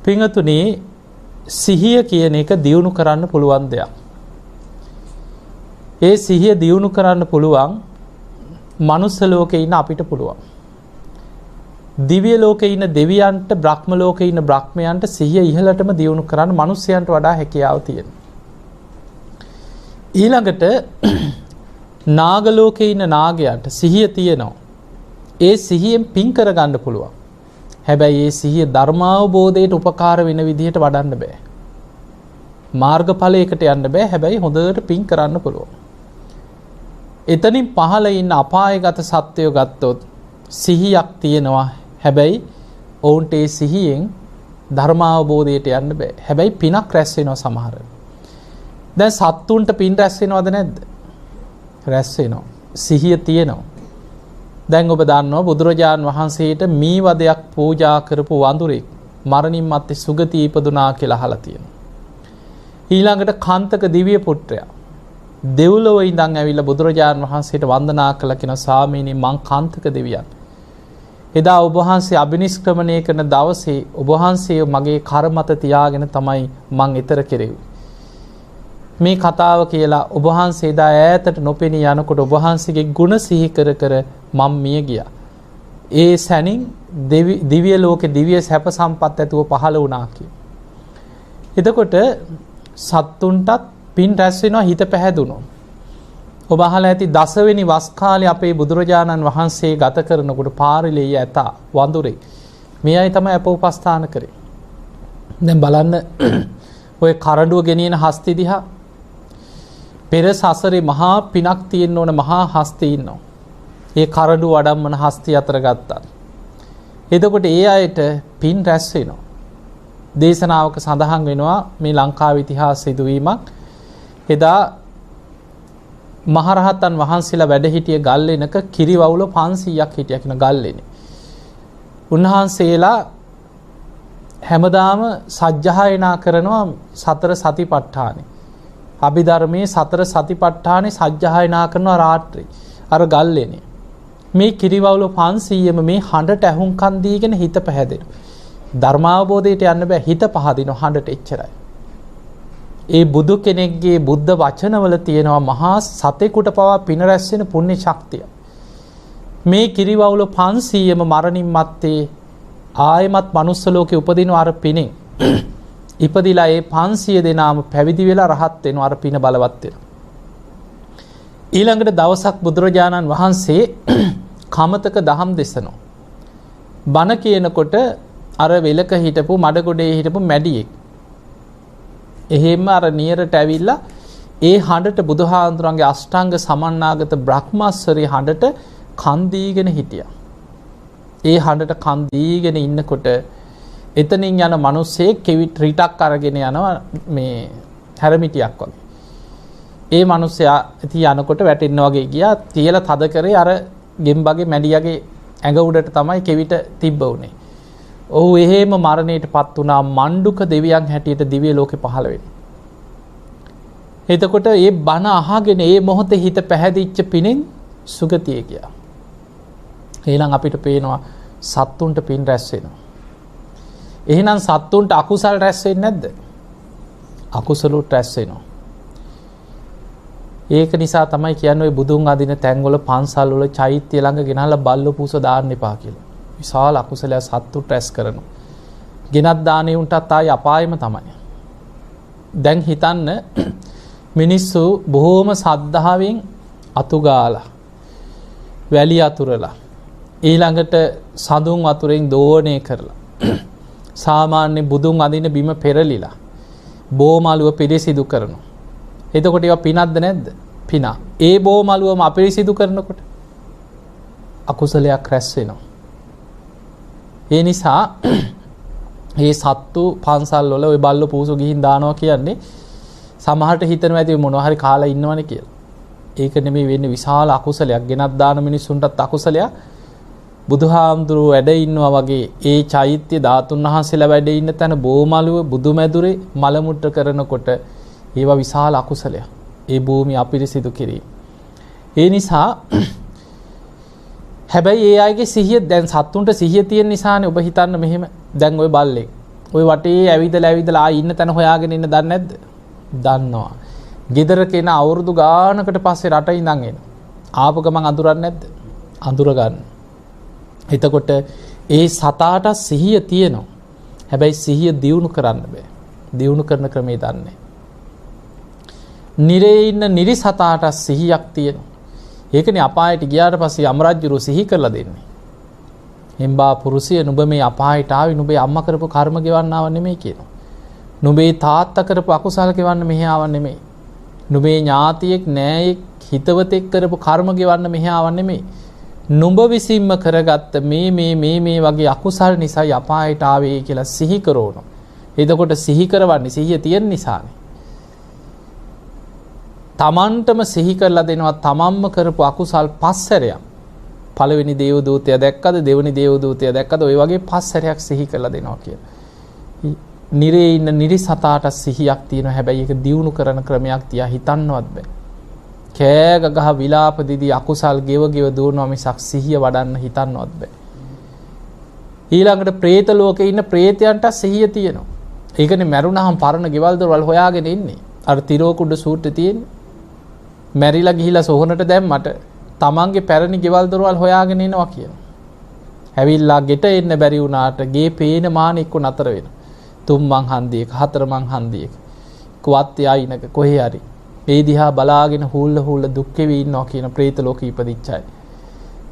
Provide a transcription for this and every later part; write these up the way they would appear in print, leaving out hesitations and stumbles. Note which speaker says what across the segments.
Speaker 1: පින්වතුනි සිහිය කියන එක දියුණු කරන්න පුළුවන් දෙයක්. ඒ සිහිය දියුණු කරන්න පුළුවන් මනුස්ස ලෝකේ ඉන්න අපිට පුළුවන්. දිව්‍ය ලෝකේ ඉන්න දෙවියන්ට, බ්‍රහ්ම ලෝකේ ඉන්න බ්‍රහ්මයන්ට සිහිය ඉහළටම දියුණු කරන්න මනුස්සයන්ට වඩා හැකියාව තියෙනවා. ඊළඟට නාග ලෝකේ ඉන්න නාගයන්ට සිහිය තියෙනවා. ඒ සිහියෙන් පින් කරගන්න පුළුවන්. හැබැයි ඒ සිහිය ධර්මාවබෝධයට උපකාර වෙන විදිහට වඩන්න බෑ. මාර්ගඵලයකට යන්න බෑ. හැබැයි හොඳට පින් කරන්න පුළුවන්. එතනින් පහළ ඉන්න අපායගත සත්වයෝ ගත්තොත් සිහියක් තියෙනවා. හැබැයි ඔවුන්ට ඒ සිහියෙන් ධර්මාවබෝධයට යන්න බෑ. හැබැයි පිනක් රැස් වෙනවා සමහර. දැන් සත්තුන්ට පින් රැස් වෙනවද නැද්ද? රැස් වෙනවා. සිහිය තියෙනවා. දැන් ඔබ දන්නවා බුදුරජාන් වහන්සේට මී වදයක් පූජා කරපු වඳුරෙක් මරණින් මත්තේ සුගතිය ඉපදුනා කියලා අහලා තියෙනවා. ඊළඟට කාන්තක දිව්‍ය පුත්‍රයා දෙව්ලොව ඉඳන් ඇවිල්ලා බුදුරජාන් වහන්සේට වන්දනා කළා කියන ස්වාමීනි මං කාන්තක දෙවියන්. එදා ඔබ වහන්සේ අබිනිෂ්ක්‍රමණය කරන දවසේ ඔබ වහන්සේ මගේ කර මත තියාගෙන තමයි මං ඊතර කෙරෙව්වේ. මේ කතාව කියලා ඔබ වහන්සේ එදා ඈතට නොපෙනී යනකොට ඔබ වහන්සේගේ ගුණ සිහි කර කර මම මිය ගියා. ඒ සැනින් දිව්‍ය ලෝකේ දිව්‍ය සැප සම්පත් ඇතුව පහළ වුණා කිය. එතකොට සත්තුන්ටත් පින් රැස් වෙනවා හිත පැහැදුණොත්. ඔබ අහලා ඇති දසවෙනි වස් කාලේ අපේ බුදුරජාණන් වහන්සේ ගත කරනකොට පාරිලෙය ඇතා වඳුරේ. මේ අය තමයි අප උපස්ථාන කරේ. දැන් බලන්න ඔය කරඬුව ගෙනියන හස්ති දිහා පෙර සසරේ මහා පිනක් තියෙන්න ඕන මහා හස්ති ඉන්නවා. ඒ කරඬුව වඩම්මන හස්ති අතර ගත්තා. එතකොට ඒ අයට පින් රැස් වෙනවා. දේශනාවක සඳහන් වෙනවා මේ ලංකාවේ ඉතිහාස සිදුවීමක්. එදා මහරහතන් වහන්සේලා වැඩ සිටිය ගල්ලෙනක කිරිවවුල 500ක් හිටියා කියන ගල්ලෙනේ. උන්වහන්සේලා හැමදාම සජ්ජායනා කරනවා සතර සතිපට්ඨානෙ. අභිධර්මයේ සතර සතිපට්ඨානෙ සජ්ජායනා කරනවා රාත්‍රී. අර ගල්ලෙනේ. මේ කිරිවවුල 500ම මේ හඬට ඇහුම්කන් දීගෙන හිත පැහැදෙනවා. ධර්මාවබෝධයට යන්න බෑ හිත පහදින හඬට එච්චරයි. ඒ බුදු කෙනෙක්ගේ බුද්ධ වචනවල තියෙනවා මහා සතෙකුට පවා පින රැස් වෙන පුණ්‍ය ශක්තිය. මේ කිරිවවුල 500ම මරණින් මත්තේ ආයමත් මනුස්ස ලෝකේ උපදින අර පිනේ. ඉපදිලා ඒ 500 දෙනාම පැවිදි වෙලා රහත් වෙනවා අර පින බලවත් වෙනවා. ඊළඟට දවසක් බුදුරජාණන් වහන්සේ කමතක දහම් දෙසනවා. බණ කියනකොට අර වෙලක හිටපු මඩගොඩේ හිටපු මැඩියෙක් එහෙම අර නියරට ඇවිල්ලා ඒ හඬට බුදුහාඳුරන්ගේ අෂ්ටාංග සමන්නාගත බ්‍රහ්මස්වරී හඬට කන් දීගෙන හිටියා. ඒ හඬට කන් දීගෙන ඉන්නකොට එතනින් යන මිනිස්සෙක් කෙවිත් රිටක් අරගෙන යනවා මේ හැරමිටියක් වගේ. ඒ මිනිස්සයා ඉතින් යනකොට වැටෙන්න වගේ ගියා. තියලා තද කරේ අර ගෙම්බගේ මැඩියගේ ඇඟ උඩට තමයි කෙවිත තිබ්බ උනේ. ඔහු එහෙම මරණයටපත් වුණා මණ්ඩුක දෙවියන් හැටියට දිව්‍ය ලෝකේ පහළ වෙන්න. එතකොට මේ බණ අහගෙන මේ මොහොතේ හිත පැහැදිච්ච පිනෙන් සුගතිය ගියා. එහෙනම් අපිට පේනවා සත්තුන්ට පින් රැස් වෙනවා. එහෙනම් සත්තුන්ට අකුසල් රැස් වෙන්නේ නැද්ද? අකුසලුත් රැස් වෙනවා. ඒක නිසා තමයි කියන්නේ ඔය බුදුන් අදින තැන්වල පන්සල් වල චෛත්‍ය ළඟ ගෙනහලා බල්ල පූස දාන්න එපා කියලා. විශාල අකුසලයක් සත්තුන්ට රැස් කරනවා. ගෙනත් දානේ උන්ටත් ආයි අපායෙම තමයි. දැන් හිතන්න මිනිස්සු බොහෝම සද්ධාවෙන් අතු ගාලා වැලි අතුරලා ඊළඟට සඳුන් වතුරෙන් දෝණය කරලා සාමාන්‍ය බුදුන් අදින බිම පෙරලිලා බෝමලුව පිරිසිදු කරනවා. එතකොට ඒවා පිනක්ද නැද්ද? පිනක්. ඒ බෝමලුවම අපිරිසිදු කරනකොට අකුසලයක් රැස් වෙනවා. ඒ නිසා මේ සත්තු පන්සල් වල ওই බල්ල පූසු ගිහින් දානවා කියන්නේ සමහරට හිතනවා ඇති මොනවා හරි කාලා ඉන්නවනේ කියලා. ඒක නෙමෙයි වෙන්නේ විශාල අකුසලයක්. ගෙනත් දාන මිනිස්සුන්ටත් අකුසලයක්. බුදුහාමුදුරුවෝ වැඩ ඉන්නවා වගේ ඒ චෛත්‍ය ධාතුන් වහන්සේලා වැඩ ඉන්න තැන බෝමලුව බුදුමැදුරේ මල මුට්ට කරනකොට ඒවා විශාල අකුසලයක්. ඒ භූමිය අපිරිසිදු කිරීම. ඒ නිසා හැබැයි ඒ අයගේ සිහිය දැන් සත්තුන්ට සිහිය තියෙන නිසානේ ඔබ හිතන්න මෙහෙම දැන් ওই බල්ලෙක් ඔය වටේ ඇවිදලා ඉන්න තැන හොයාගෙන ඉන්න දන්නේ නැද්ද? දන්නවා. ගෙදර කෙන අවුරුදු ගානකට පස්සේ රට ඉඳන් එන. ආපු ගමන් අඳුරන්නේ නැද්ද? අඳුර ගන්න. එතකොට ඒ සතාට සිහිය තියෙනවා. හැබැයි සිහිය දියුණු කරන්න බෑ. දියුණු කරන ක්‍රමේ දන්නේ. නිරේ ඉන්න නිරි සතාට සිහියක් තියෙනවා. ඒකනේ අපායට ගියාට පස්සේ යමරජ්ජුරු සිහි කරලා දෙන්නේ. එම්බා පුරුෂය නුඹ මේ අපායට ආවේ නුඹේ අම්මා කරපු කර්ම ගෙවන්න ආව නෙමෙයි කියනවා. නුඹේ තාත්තා කරපු අකුසල ගෙවන්න මෙහෙ ආව නෙමෙයි. නුඹේ ඥාතියෙක් නෑයෙක් හිතවතෙක් කරපු කර්ම ගෙවන්න මෙහෙ ආව නෙමෙයි. නුඹ විසින්ම කරගත්ත මේ වගේ අකුසල් නිසා අපායට ආවේ කියලා සිහි කරනවා. එතකොට සිහි කරවන්නේ සිහිය තියෙන නිසානේ. තමන්ටම සිහි කරලා දෙනවා තමන්ම කරපු අකුසල් 5 සැරයක්. පළවෙනි දේව දූතයා දැක්කද දෙවෙනි දේව දූතයා දැක්කද ඔය වගේ 5 සැරයක් සිහි කරලා දෙනවා කියලා. නිරේ ඉන්න නිරි සතාට සිහියක් තියෙනවා. හැබැයි ඒක දියුණු කරන ක්‍රමයක් තියා හිතන්නවත් බෑ. කෑග ගහ විලාප දිදී අකුසල් ගෙව දුවනවා මිසක් සිහිය වඩන්න හිතන්නවත් බෑ. ඊළඟට പ്രേත ලෝකේ ඉන්න പ്രേතයන්ට සිහිය තියෙනවා. ඒකනේ මැරුණාම පරණ ගෙවල් දොරවල් හොයාගෙන ඉන්නේ. අර තිරෝකුඩ සූත්‍රයේ තියෙන්නේ. මැරිලා ගිහිලා සොහනට දැම්මට තමන්ගේ පැරණි ගෙවල් දොරවල් හොයාගෙන එනවා කියනවා. හැවිල්ලා ගෙට එන්න බැරි වුණාට ගේ පේන මාන එක්ක නතර වෙනවා. 3 මං හන්දියක 4 මං හන්දියක කුවත් යයිනක කොහේ හරි ඒ දිහා බලාගෙන හූල්ල දුක්ඛෙවි ඉන්නවා කියන പ്രേත ලෝකෙ ඉපදිච්චයි.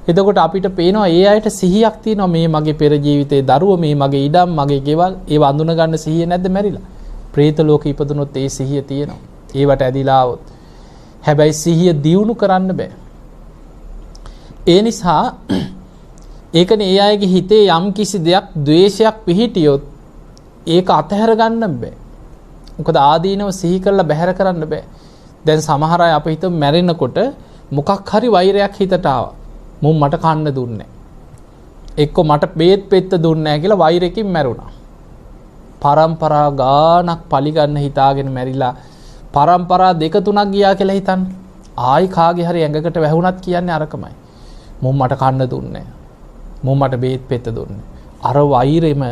Speaker 1: එතකොට අපිට පේනවා ඒ අයට සිහියක් තියෙනවා මේ මගේ පෙර ජීවිතේ දරුවෝ මේ මගේ ඉඩම් මගේ ගෙවල් ඒව අඳුන ගන්න සිහිය නැද්ද මැරිලා? പ്രേත ලෝකෙ ඉපදුනොත් ඒ සිහිය තියෙනවා. ඒවට ඇදිලා આવොත්. හැබැයි සිහිය දියුණු කරන්න බෑ. ඒ නිසා ඒකනේ ඒ අයගේ හිතේ යම් කිසි දෙයක් ද්වේෂයක් පිහිටියොත් ඒක අතහැර ගන්න බෑ. මොකද ආදීනව සිහි කරලා බැහැර කරන්න බෑ. දැන් සමහර අය අපේ හිත මැරෙනකොට මොකක් හරි වෛරයක් හිතට ආවා. මුන් මට කන්න දුන්නේ නැහැ. එක්ක මට බේත් පෙත්ත දුන්නේ නැහැ කියලා වෛරයෙන් මැරුණා. පරම්පරා ගානක් පලි ගන්න හිතාගෙන මැරිලා පරම්පරා 2-3ක් ගියා කියලා හිතන්න. ආයි කාගේ හරි ඇඟකට වැහුණත් කියන්නේ අරකමයි. මුන් මට කන්න දුන්නේ නැහැ. මුන් මට බේත් පෙත්ත දුන්නේ. අර වෛරෙම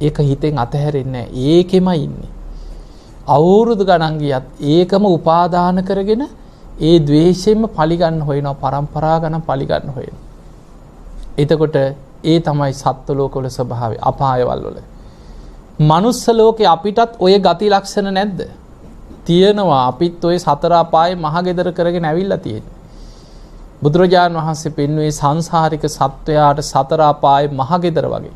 Speaker 1: ඒක හිතෙන් අතහැරෙන්නේ නැහැ. ඒකෙමයි ඉන්නේ. අවුරුදු ගණන් ගියත් ඒකම උපාදාන කරගෙන ඒ ද්වේෂයෙන්ම පලි ගන්න හොයනවා. පරම්පරා ගණන් පලි ගන්න හොයනවා. එතකොට ඒ තමයි සත්ත්ව ලෝකවල ස්වභාවය. අපායවල වල. මනුස්ස ලෝකේ අපිටත් ඔය ගති ලක්ෂණ නැද්ද? තියෙනවා. අපිත් ඔය සතර අපායේ මහගෙදර කරගෙන ඇවිල්ලා තියෙන්නේ. බුදුරජාණන් වහන්සේ පෙන්වුවේ සංසාරික සත්වයාට සතර අපායේ මහගෙදර වගේ.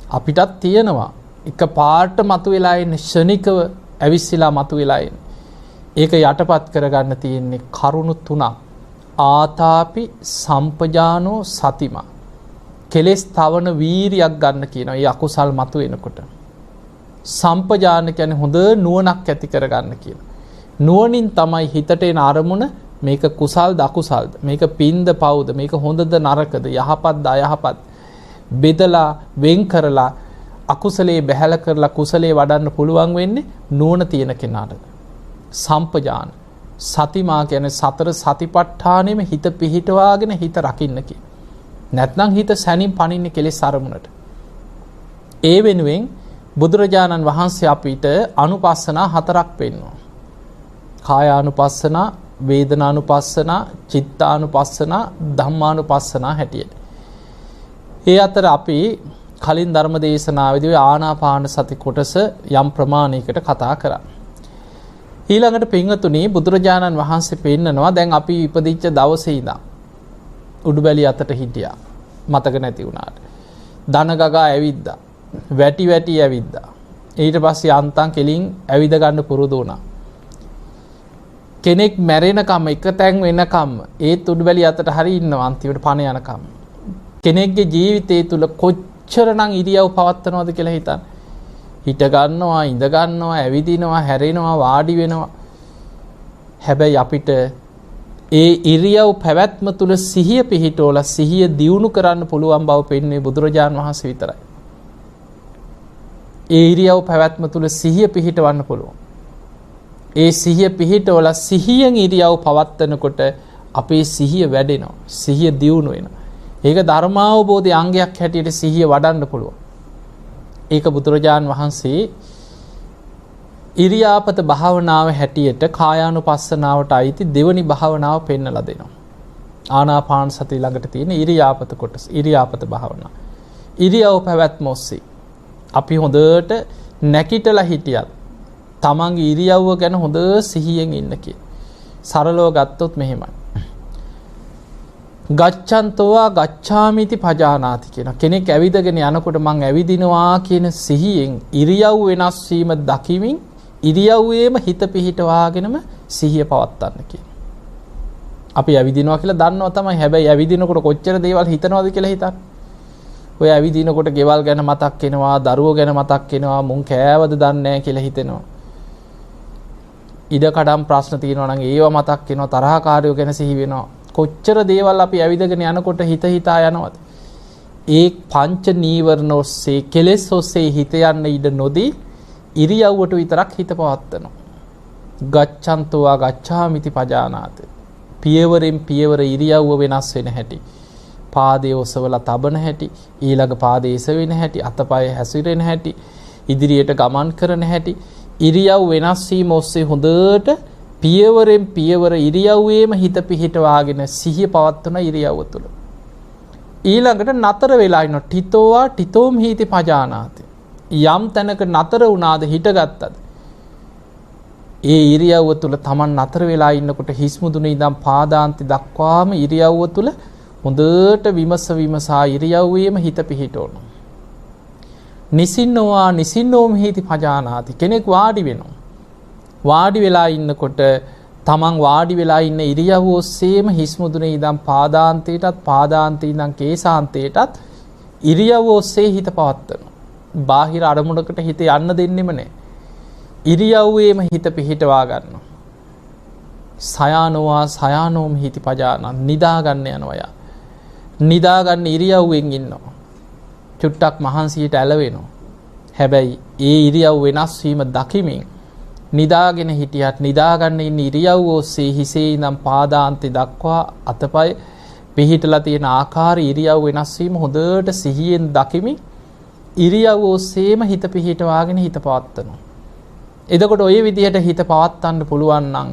Speaker 1: අපිටත් තියෙනවා. එක පාට මතුවෙලා ඉන්නේ ශනිකව ඇවිස්සලා මතුවෙලා ඉන්නේ. ඒක යටපත් කරගන්න තියෙන්නේ කරුණු 3ක්. ආතාපි සම්පජානෝ සතිමා. කෙලෙස් තවන වීරියක් ගන්න කියනවා. මේ අකුසල් මතුවෙනකොට. සම්පජාන කියන්නේ හොඳ නුවණක් ඇති කරගන්න කියන. නුවණින් තමයි හිතට එන අරමුණ මේක කුසල්ද අකුසල්ද මේක පින්ද පව්ද මේක හොඳද නරකද යහපත්ද අයහපත් බෙදලා වෙන් කරලා අකුසලේ බැහැල කරලා කුසලේ වඩන්න පුළුවන් වෙන්නේ නුවණ තියෙන කෙනාට. සම්පජාන සතිමා කියන්නේ සතර සතිපට්ඨානෙම හිත පිහිටවාගෙන හිත රකින්න කියන. නැත්නම් හිත සැනින් පනින්නේ කෙලෙස් අරමුණට. ඒ වෙනුවෙන් බුදුරජාණන් වහන්සේ අපිට අනුපස්සනා 4ක් පෙන්වනවා. කායානුපස්සනා, වේදනානුපස්සනා, චිත්තානුපස්සනා, ධම්මානුපස්සනා හැටියට. ඒ අතර අපි කලින් ධර්ම දේශනාවේදී ආනාපාන සති කොටස යම් ප්‍රමාණයකට කතා කරා. ඊළඟට පින්වතුනි බුදුරජාණන් වහන්සේ පෙන්නනවා දැන් අපි ඉපදිච්ච දවසේ ඉඳන් උඩුබැලි අතට හිටියා. මතක නැති වුණාට. දන ගගා ඇවිද්දා. වැටි ඇවිද්දා. ඊට පස්සේ අන්තම් කෙලින් ඇවිද ගන්න පුරුදු වුණා. කෙනෙක් මැරෙනකම් එක තැන් වෙනකම් ඒ උඩුබැලි අතට හරි ඉන්නවා අන්තිමට පණ යනකම්. කෙනෙක්ගේ ජීවිතය තුල කොච්චරනම් ඉරියව් පවත්වනවද කියලා හිතන්න. හිට ගන්නවා, ඉඳ ගන්නවා, ඇවිදිනවා, හැරෙනවා, වාඩි වෙනවා. හැබැයි අපිට ඒ ඉරියව් පැවැත්ම තුල සිහිය පිහිටවලා සිහිය දියුණු කරන්න පුළුවන් බව පෙන්වන්නේ බුදුරජාණන් වහන්සේ විතරයි. ඒ ඉරියව් පැවැත්ම තුල සිහිය පිහිටවන්න පුළුවන්. ඒ සිහිය පිහිටවලා සිහියෙන් ඉරියව් පවත්වනකොට අපේ සිහිය වැඩෙනවා. සිහිය දියුණු වෙනවා. ඒක ධර්මාවබෝධයේ අංගයක් හැටියට සිහිය වඩන්න පුළුවන්. ඒක බුදුරජාණන් වහන්සේ ඉරියාපත භාවනාව හැටියට කායානුපස්සනාවට අයිති දෙවනි භාවනාව පෙන්වලා දෙනවා. ආනාපාන සතිය ළඟට තියෙන ඉරියාපත කොටස, ඉරියාපත භාවනාව. ඉරියව් පැවැත්ම ඔස්සේ අපි හොඳට නැකිටලා හිටියත් තමන්ගේ ඉරියව්ව ගැන හොඳ සිහියෙන් ඉන්න කිය. සරලව ගත්තොත් මෙහෙමයි. ගච්ඡන්තෝවා ගච්ඡාමිති පජානාති කියන කෙනෙක් ඇවිදගෙන යනකොට මං ඇවිදිනවා කියන සිහියෙන් ඉරියව් වෙනස් වීම දකිමින් ඉරියව්වේම හිත පිහිටවාගෙනම සිහිය පවත්වන්න කියන. අපි ඇවිදිනවා කියලා දන්නවා තමයි. හැබැයි ඇවිදිනකොට කොච්චර දේවල් හිතනවද කියලා හිතන්න. ඔය ඇවිදිනකොට ගෙවල් ගැන මතක් වෙනවා, දරුවෝ ගැන මතක් වෙනවා, මුන් කෑවද දන්නේ නැහැ කියලා හිතෙනවා. ඉඩකඩම් ප්‍රශ්න තියෙනවා නම් ඒව මතක් වෙනවා, තරහකාරයෝ ගැන සිහි වෙනවා. කොච්චර දේවල් අපි ඇවිදගෙන යනකොට හිත හිතා යනවද? ඒ පංච නීවරණ ඔස්සේ, කෙලෙස් ඔස්සේ හිත යන්න ඉඩ නොදී ඉරියව්වට විතරක් හිත පවත්වනවා. ගච්ඡන්තෝවා ගච්ඡාමිති පජානාති. පියවරෙන් පියවර ඉරියව්ව වෙනස් වෙන හැටි, පාදයේ ඔසවලා තබන හැටි, ඊළඟ පාදයේ එසවෙන හැටි, අතපය හැසිරෙන හැටි, ඉදිරියට ගමන් කරන හැටි, ඉරියව් වෙනස් වීම ඔස්සේ හොඳට පියවරෙන් පියවර ඉරියව්වේම හිත පිහිටවාගෙන සිහිය පවත්වන ඉරියව්ව තුළ. ඊළඟට නතර වෙලා ඉන්න ඨිතෝවා ඨිතෝම් හීති පජානාති. යම් තැනක නතර වුණාද, හිටගත්තද, ඒ ඉරියව්ව තුළ Taman නතර වෙලා ඉන්නකොට හිස් මුදුනේ ඉඳන් පාදාන්ති දක්වාම ඉරියව්ව තුළ හොඳට විමසා ඉරියව්වේම හිත පිහිටවනවා. නිසින්නෝවා නිසින්නෝම් හීති පජානාති. කෙනෙක් වාඩි වෙනවා. වාඩි වෙලා ඉන්නකොට තමන් වාඩි වෙලා ඉන්න ඉරියව්ව ඔස්සේම හිස් මුදුනේ ඉඳන් පාදාන්තයටත්, පාදාන්තේ ඉඳන් කේසාන්තයටත් ඉරියව්ව ඔස්සේ හිත පවත්වනවා. බාහිර අරමුණකට හිත යන්න දෙන්නෙම නැහැ. ඉරියව්වේම හිත පිහිටවා ගන්නවා. සයානෝවා සයානෝම් හීති පජානාති. නිදා ගන්න යනවා යා. නිදා ගන්න ඉරියව්වෙන් ඉන්නවා. චුට්ටක් මහන්සියට ඇලවෙනවා. හැබැයි ඒ ඉරියව් වෙනස් වීම දකිමින් නිදාගෙන හිටියත් නිදාගන්න ඉන්න ඉරියව්ව ඔස්සේ හිසේ ඉඳන් පාදාන්තේ දක්වා අතපය පිහිටලා තියෙන ආකාර ඉරියව් වෙනස් වීම හොඳට සිහියෙන් දකිමින් ඉරියව් ඔස්සේම හිත පිහිටවාගෙන හිත පවත්වනවා. එතකොට ওই විදිහට හිත පවත්වන්න පුළුවන් නම්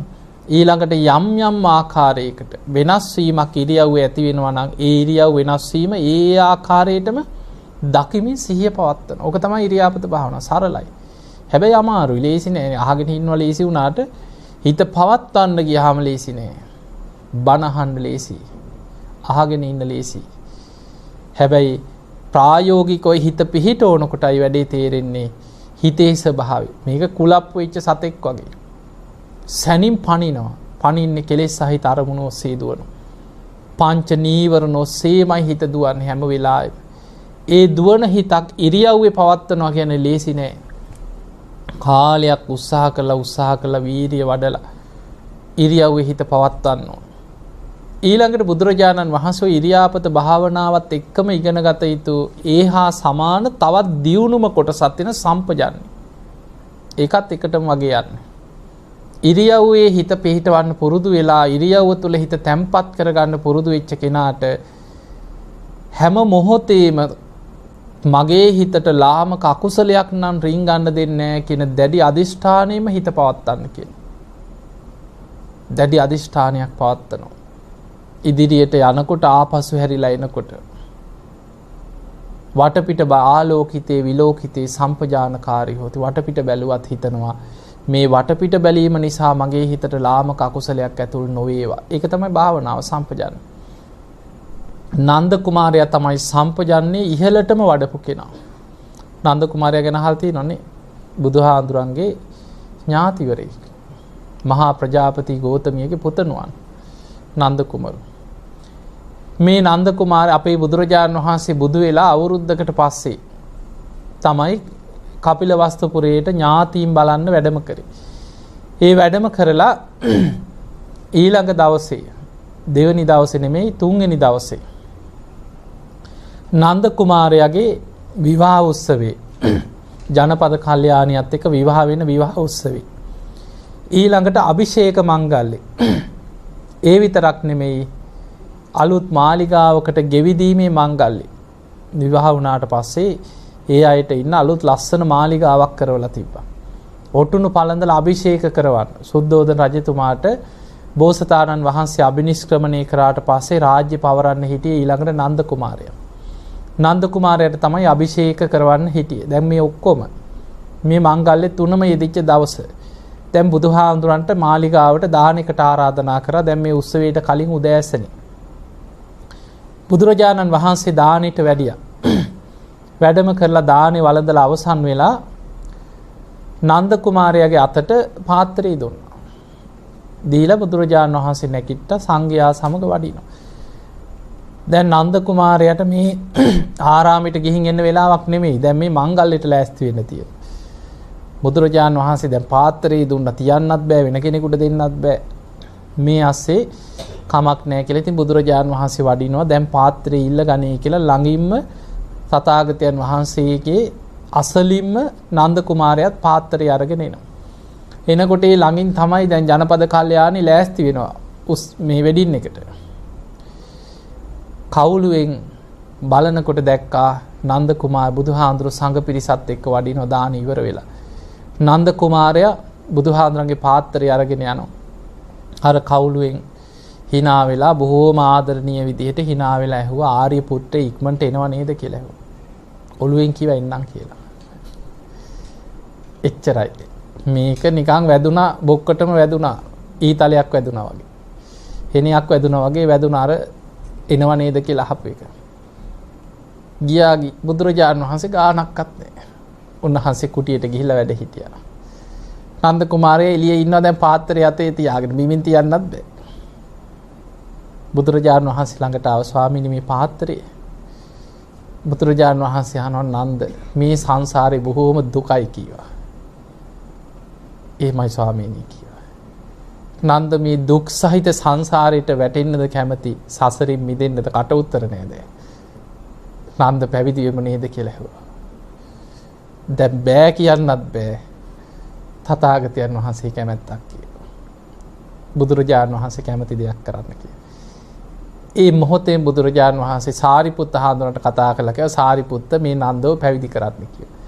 Speaker 1: ඊළඟට යම් යම් ආකාරයකට වෙනස් වීමක් ඉරියව්වේ ඇති වෙනවා නම් ඒ ඉරියව් වෙනස් වීම ඒ ආකාරයටම දකිමින් සිහිය පවත්වන. ඕක තමයි ඉරියාපත භාවනාව. සරලයි. හැබැයි අමාරුයි. ලේසි නෑ. අහගෙන ඉන්නවා ලේසි වුණාට හිත පවත්වන්න ගියාම ලේසි නෑ. බණ අහන්න ලේසි. අහගෙන ඉන්න ලේසි. හැබැයි ප්‍රායෝගිකව හිත පිහිටවන කොටයි වැඩේ තේරෙන්නේ. හිතේ ස්වභාවය. මේක කුලප් වෙච්ච සතෙක් වගේ. සැනින් පනිනවා. පනින්නේ කෙලෙස් සහිත අරමුණු ඔස්සේ දුවනවා. පංච නීවරණ ඔස්සේමයි හිත දුවන්නේ හැම වෙලාවෙම. ඒ දුවන හිතක් ඉරියව්වේ පවත්වනවා කියන්නේ ලේසි නෑ. කාලයක් උත්සාහ කළා වීර්ය වඩලා ඉරියව්වේ හිත පවත්වන්න ඕන. ඊළඟට බුදුරජාණන් වහන්සේ ඉරියාපත භාවනාවත් එක්කම ඉගෙන ගත යුතු ඒහා සමාන තවත් දියුණුම කොටසක් තියෙන සම්පජන්ණය. ඒකත් එකටම වගේ යන්නේ. ඉරියව්වේ හිත පිහිටවන්න පුරුදු වෙලා ඉරියව්ව තුළ හිත තැම්පත් කරගන්න පුරුදු වෙච්ච කෙනාට හැම මොහොතේම මගේ හිතට ලාමක අකුසලයක් නම් රින් ගන්න දෙන්නේ නැහැ කියන දැඩි අදිෂ්ඨානයෙම හිත පවත්වන්න කියන. දැඩි අදිෂ්ඨානයක් පවත්වනවා. ඉදිරියට යනකොට ආපසු හැරිලා එනකොට වටපිට ආලෝකිතේ විලෝකිතේ සම්පජානකාරී හොති. වටපිට බැලුවත් හිතනවා මේ වටපිට බැලීම නිසා මගේ හිතට ලාමක අකුසලයක් ඇතුල් නොවේවා. ඒක තමයි භාවනාව සම්පජාන. නන්ද කුමාරයා තමයි සම්පජන්නේ ඉහළටම වඩපු කෙනා. නන්ද කුමාරයා ගැන අහලා තියෙනවනේ. බුදුහාඳුරන්ගේ ඥාතිවරයෙක්. මහා ප්‍රජාපති ගෞතමියගේ පුතණුවන් නන්ද කුමාර. මේ නන්ද කුමාර අපේ බුදුරජාණන් වහන්සේ බුදු වෙලා අවුරුද්දකට පස්සේ තමයි කපිලවස්තුපුරයට ඥාතීන් බලන්න වැඩම කරේ. ඒ වැඩම කරලා ඊළඟ දවසේ දෙවනි දවසේ නෙමෙයි තුන්වෙනි දවසේ නන්ද කුමාරයාගේ විවාහ උත්සවේ ජනපද කල්යාණියත් එක්ක විවාහ වෙන විවාහ උත්සවේ ඊළඟට අභිෂේක මංගල්‍ය ඒ විතරක් නෙමෙයි අලුත් මාලිගාවකට ගෙවිදීමේ මංගල්‍ය විවාහ වුණාට පස්සේ ඒ අයට ඉන්න අලුත් ලස්සන මාලිගාවක් කරවලා තිබ්බා. ඔටුනු පළඳලා අභිෂේක කරවන්න. සුද්ධෝදන රජතුමාට බෝසතාණන් වහන්සේ අභිනිෂ්ක්‍රමණය කරාට පස්සේ රාජ්‍ය පවරන්න හිටියේ ඊළඟට නන්ද කුමාරයා. නන්ද කුමාරයාට තමයි අභිෂේක කරවන්න හිටියේ. දැන් මේ ඔක්කොම මේ මංගල්‍ය තුනම යෙදිච්ච දවස. දැන් බුදුහාඳුරන්ට මාලිගාවට දානයකට ආරාධනා කරා. දැන් මේ උත්සවයට කලින් උදෑසනේ බුදුරජාණන් වහන්සේ දානෙට වැඩියා. වැඩම කරලා දානේ වළඳලා අවසන් වෙලා නන්ද කුමාරයාගේ අතට පාත්‍රය දුන්නා. දීලා බුදුරජාණන් වහන්සේ නැගිට්ටා සංඝයා සමග වඩිනවා. දැන් නන්ද කුමාරයාට මේ ආරාමයට ගිහින් එන්න වෙලාවක් නෙමෙයි. දැන් මේ මංගල්‍යයට ලෑස්ති වෙන්න තියෙනවා. බුදුරජාණන් වහන්සේ දැන් පාත්‍රය දුන්නා. තියන්නත් බෑ, වෙන කෙනෙකුට දෙන්නත් බෑ. මේ ASCII කමක් නැහැ කියලා ඉතින් බුදුරජාණන් වහන්සේ වඩිනවා. දැන් පාත්‍රය ඉල්ල ගන්නේ කියලා ළඟින්ම තථාගතයන් වහන්සේගේ අසලින්ම නන්ද කුමාරයාත් පාත්‍රය අරගෙන එනවා. එනකොට ඒ ළඟින් තමයි දැන් ජනපද කල්යාණි ලෑස්ති වෙනවා මේ වෙඩින් එකට. කවුළුවෙන් බලනකොට දැක්කා නන්ද කුමාර බුදුහාඳුරු සංඝ පිරිසත් එක්ක වඩිනවා දාන ඉවර වෙලා. නන්ද කුමාරයා බුදුහාඳුරන්ගේ පාත්‍රය අරගෙන යනවා. අර කවුළුවෙන් hina වෙලා බොහෝම ආදරණීය විදිහට hina වෙලා ඇහුවා ආර්ය පුත්‍රය ඉක්මනට එනව නේද කියලා ඇහුවා. ඔළුවෙන් කිව්වා එන්නම් කියලා. එච්චරයි. මේක නිකන් වැදුනා බොක්කටම වැදුනා ඊතලයක් වැදුනා වගේ. හෙනියක් වැදුනා වගේ වැදුනා අර එනව නේද කියලා අහපු එක. ගියාගි බුදුරජාණන් වහන්සේ ගානක්වත් නැහැ. උන්වහන්සේ කුටියට ගිහිල්ලා වැඩ හිටියා. නන්ද කුමාරයා එළියේ ඉන්නවා දැන් පාත්‍රය අතේ තියාගෙන බිමින් තියන්නත් බෑ. බුදුරජාණන් වහන්සේ ළඟට ආව ස්වාමීනි මේ පාත්‍රය. බුදුරජාණන් වහන්සේ අහනවා නන්ද මේ සංසාරේ බොහෝම දුකයි කිව්වා. එහෙමයි ස්වාමීනි කිව්වා. නන්ද මේ දුක් සහිත සංසාරයට වැටෙන්නද කැමති සසරින් මිදෙන්නද කට උතර නේද? නන්ද පැවිදි වෙම නේද කියලා ඇහුවා. දැන් බෑ කියන්නත් බෑ. තථාගතයන් වහන්සේ කැමැත්තක් කිව්වා. බුදුරජාණන් වහන්සේ කැමති දෙයක් කරන්න කිව්වා. ඒ මොහොතේ බුදුරජාණන් වහන්සේ සාරිපුත්ත හාමුදුරන්ට කතා කළා කියලා සාරිපුත්ත මේ නන්දව පැවිදි කරන්න කිව්වා.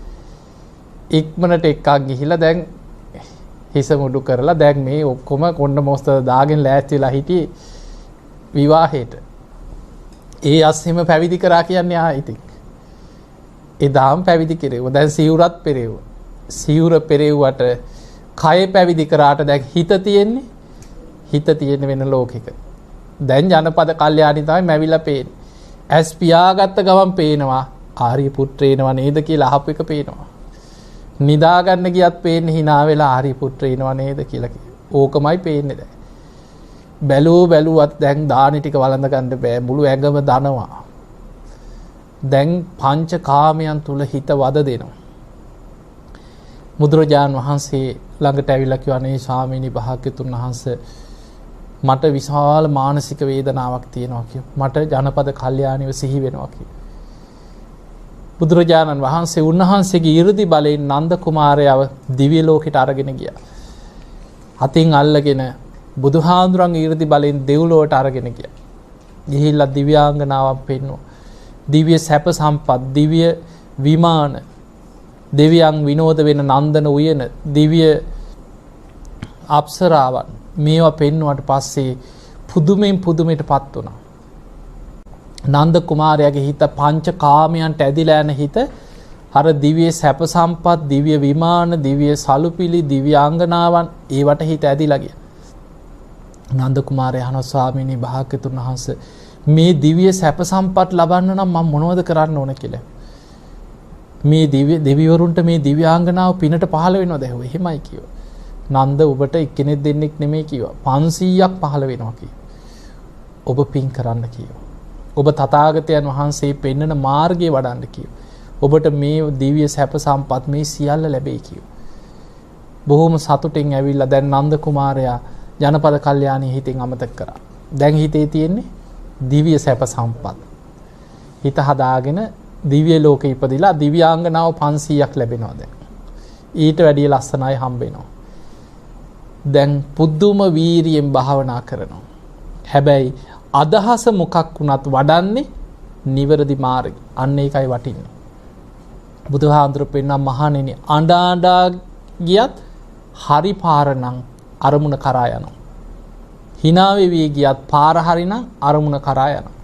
Speaker 1: ඉක්මනට එක්කක් ගිහිලා දැන් හිස මුඩු කරලා දැන් මේ ඔක්කොම කොණ්ඩ මොස්තර දාගෙන ලෑස්ති වෙලා හිටියේ විවාහයට. ඒ ASCIIම පැවිදි කරා කියන්නේ ඉතින්. එදාම පැවිදි කෙරෙව්වා. දැන් සිවුරත් පෙරෙව්වා. සිවුර පෙරෙව්වට කය පැවිදි කරාට දැන් හිත තියෙන්නේ වෙන ලෝකෙක. දැන් ජනපද කල්යාණි තමයි මැවිලා පේන්නේ. ඇස් පියාගත්ත ගමන් පේනවා ආර්ය පුත්‍රේනව නේද කියලා අහපු එක පේනවා. නිදා ගන්න ගියත් පේන්නේ hina වෙලා ආර්ය පුත්‍රේනව නේද කියලා. ඕකමයි පේන්නේ දැන්. බැලුවත් දැන් දානි ටික වළඳ ගන්න බෑ. මුළු ඇඟම දනවා. දැන් පංච කාමයන් තුල හිත වද දෙනවා. බුදුරජාණන් වහන්සේ ළඟට ඇවිල්ලා කිව්වා නේ ස්වාමීනි භාග්‍යතුන් වහන්සේ මට විශාල මානසික වේදනාවක් තියෙනවා කිව්වා. මට ජනපද කල්යාණිව සිහි වෙනවා කිව්වා. බුදුරජාණන් වහන්සේ උන්වහන්සේගේ 이르දි බලයෙන් නන්ද කුමාරයාව දිව්‍ය ලෝකෙට අරගෙන ගියා. අතින් අල්ලගෙන බුදුහාඳුරන්ගේ 이르දි බලයෙන් දෙව්ලොවට අරගෙන ගියා. ගිහිල්ලා දිව්‍යාංගනාවක් පෙන්නුවා. දිව්‍ය සැප සම්පත්, දිව්‍ය විමාන, දෙවියන් විනෝද වෙන නන්දන උයන, දිව්‍ය අප්සරාවන් මේවා පෙන්වුවට පස්සේ පුදුමයටපත් වුණා. නන්ද කුමාරයාගේ හිත පංච කාමයන්ට ඇදිලා යන හිත අර දිව්‍ය සැප සම්පත්, දිව්‍ය විමාන, දිව්‍ය සලුපිලි, දිව්‍යාංගනාවන් ඒවට හිත ඇදිලා ගියා. නන්ද කුමාරයා අහනවා ස්වාමීනි භාග්‍යතුන් වහන්සේ මේ දිව්‍ය සැප සම්පත් ලබන්න නම් මම මොනවද කරන්න ඕන කියලා. මේ දෙවිවරුන්ට මේ දිව්‍යාංගනාව පිනට පහළ වෙනවද? එහෙමයි කිව්වා. නන්ද ඔබට එක්කෙනෙක් දෙන්නෙක් නෙමෙයි කිව්වා. 500ක් පහළ වෙනවා කිව්වා. ඔබ පින් කරන්න කිව්වා. ඔබ තථාගතයන් වහන්සේ පෙන්වන මාර්ගය වඩන්න කිව්වා. ඔබට මේ දිව්‍ය සැප සම්පත් මේ සියල්ල ලැබෙයි කිව්වා. බොහොම සතුටින් ඇවිල්ලා දැන් නන්ද කුමාරයා ජනපද කල්යාණී හිතෙන් අමතක කරා. දැන් හිතේ තියෙන්නේ දිව්‍ය සැප සම්පත්. හිත හදාගෙන දිව්‍ය ලෝකෙ ඉපදිලා දිව්‍යාංගනාව 500ක් ලැබෙනවා දැන්. ඊට වැඩිය ලස්සනයි හම්බ වෙනවා. දැන් පුදුම වීරියෙන් භාවනා කරනවා. හැබැයි අදහස මොකක් වුණත් වඩන්නේ නිවැරදි මාර්ගය. අන්න ඒකයි වටින්නේ. බුදුහාඳුරු පෙන්නා මහණෙනි අඬා ගියත් හරි පාර නම් අරමුණ කරා යනවා. hina වෙවි ගියත් පාර හරිනම් අරමුණ කරා යනවා.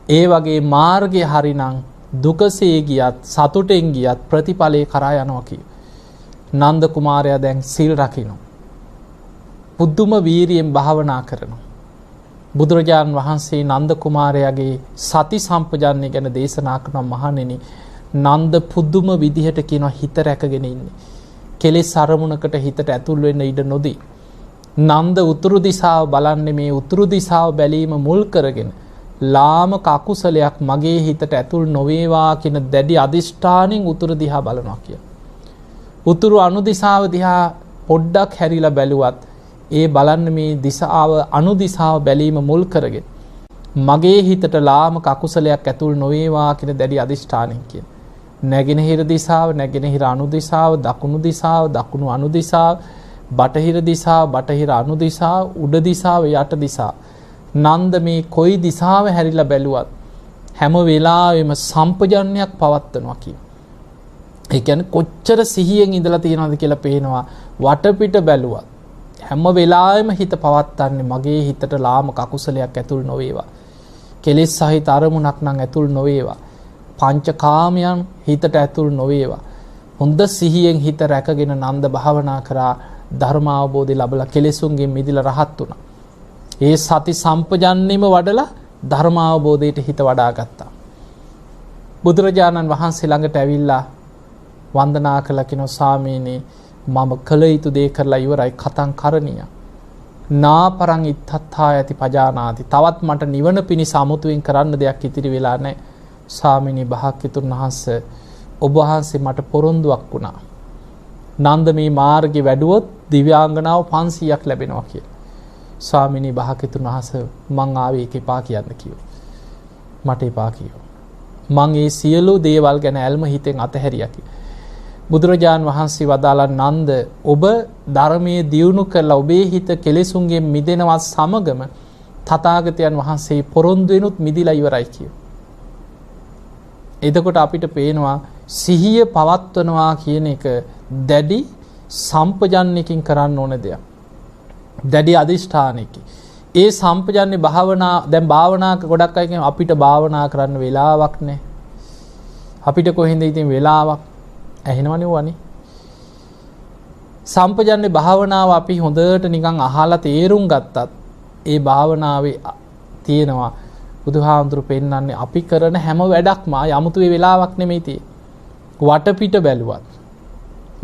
Speaker 1: ඒ වගේ මාර්ගය හරිනම් දුකසේ ගියත් සතුටෙන් ගියත් ප්‍රතිඵලේ කරා යනවා කිය. නන්ද කුමාරයා දැන් සීල් රකින්න. පුදුම වීරියෙන් භාවනා කරනවා. බුදුරජාණන් වහන්සේ නන්ද කුමාරයාගේ සති සම්පජන්ණය ගැන දේශනා කරන මහණෙනි නන්ද පුදුම විදිහට කියනවා හිත රැකගෙන ඉන්නේ. කෙලෙස් අරමුණකට හිතට ඇතුල් වෙන්න ඉඩ නොදී. නන්ද උතුරු දිශාව බලන්නේ මේ උතුරු දිශාව බැලීම මුල් කරගෙන ලාමක අකුසලයක් මගේ හිතට ඇතුල් නොවේවා කියන දැඩි අදිෂ්ඨානෙන් උතුරු දිහා බලනවා කිය. උතුරු අනුදිශාව දිහා පොඩ්ඩක් හැරිලා බැලුවත් ඒ බලන්න මේ දිශාව අනුදිශාව බැලීම මුල් කරගෙන මගේ හිතට ලාමක අකුසලයක් ඇතුල් නොවේවා කියන දැඩි අදිෂ්ඨානෙන් කියන. නැගෙනහිර දිශාව නැගෙනහිර අනුදිශාව දකුණු දිශාව දකුණු අනුදිශාව බටහිර දිශාව බටහිර අනුදිශාව උඩ දිශාව යට දිශාව නන්ද මේ කොයි දිශාව හැරිලා බැලුවත් හැම වෙලාවෙම සම්පජන්ණයක් පවත්වනවා කියන. ඒ කියන්නේ කොච්චර සිහියෙන් ඉඳලා තියෙනවද කියලා පේනවා. වටපිට බැලුවත් හැම වෙලාවෙම හිත පවත්වන්නේ මගේ හිතට ලාමක අකුසලයක් ඇතුල් නොවේවා. කෙලෙස් සහිත අරමුණක් නම් ඇතුල් නොවේවා. පංචකාමයන් හිතට ඇතුල් නොවේවා. හොඳ සිහියෙන් හිත රැකගෙන නන්ද භාවනා කරා ධර්ම අවබෝධය ලැබලා කෙලෙසුන්ගෙන් මිදලා රහත් වුණා. ඒ සති සම්පජන්ණයම වඩලා ධර්ම අවබෝධයට හිත වඩා ගත්තා. බුදුරජාණන් වහන්සේ ළඟට ඇවිල්ලා වන්දනා කළා කියනවා ස්වාමීනි මම කළ යුතු දේ කරලා ඉවරයි කතං කරණීය. නාපරං ඉත්තත්ථා යති පජානාති. තවත් මට නිවන පිණිස අමුතුවෙන් කරන්න දෙයක් ඉතිරි වෙලා නැහැ. ස්වාමීනි භාග්‍යතුන් වහන්සේ ඔබ වහන්සේ මට පොරොන්දුවක් වුණා. නන්ද මේ මාර්ගේ වැඩුවොත් දිව්‍යාංගනාව 500ක් ලැබෙනවා කියලා. ස්වාමීනි භාග්‍යතුන් වහන්සේ මං ආවේ ඒක එපා කියන්න කිව්වා. මට එපා කිව්වා. මං ඒ සියලු දේවල් ගැන ඇල්ම හිතෙන් අතහැරියා කිව්වා. බුදුරජාන් වහන්සේ වදාලා නන්ද ඔබ ධර්මයේ දියුණු කරලා ඔබේ හිත කෙලෙසුන්ගෙන් මිදෙනවත් සමගම තථාගතයන් වහන්සේ පොරොන්දු වෙනුත් මිදිලා ඉවරයි කිව්වා. එතකොට අපිට පේනවා සිහිය පවත්වනවා කියන එක දැඩි සම්පජන්ණයකින් කරන්න ඕන දෙයක්. දැඩි අදිෂ්ඨානයකින්. ඒ සම්පජන්ණේ භාවනා දැන් භාවනා ගොඩක් අය කියන අපිට භාවනා කරන්න වෙලාවක් නැහැ. අපිට කොහෙන්ද ඉතින් වෙලාවක් ඇහෙනවනේ වනේ. සම්පජන්ණේ භාවනාව අපි හොඳට නිකන් අහලා තේරුම් ගත්තත් ඒ භාවනාවේ තියෙනවා බුදුහාමුදුරු පෙන්නන්නේ අපි කරන හැම වැඩක්ම යමුතුවේ වෙලාවක් නෙමෙයි තියෙන්නේ. වටපිට බැලුවත්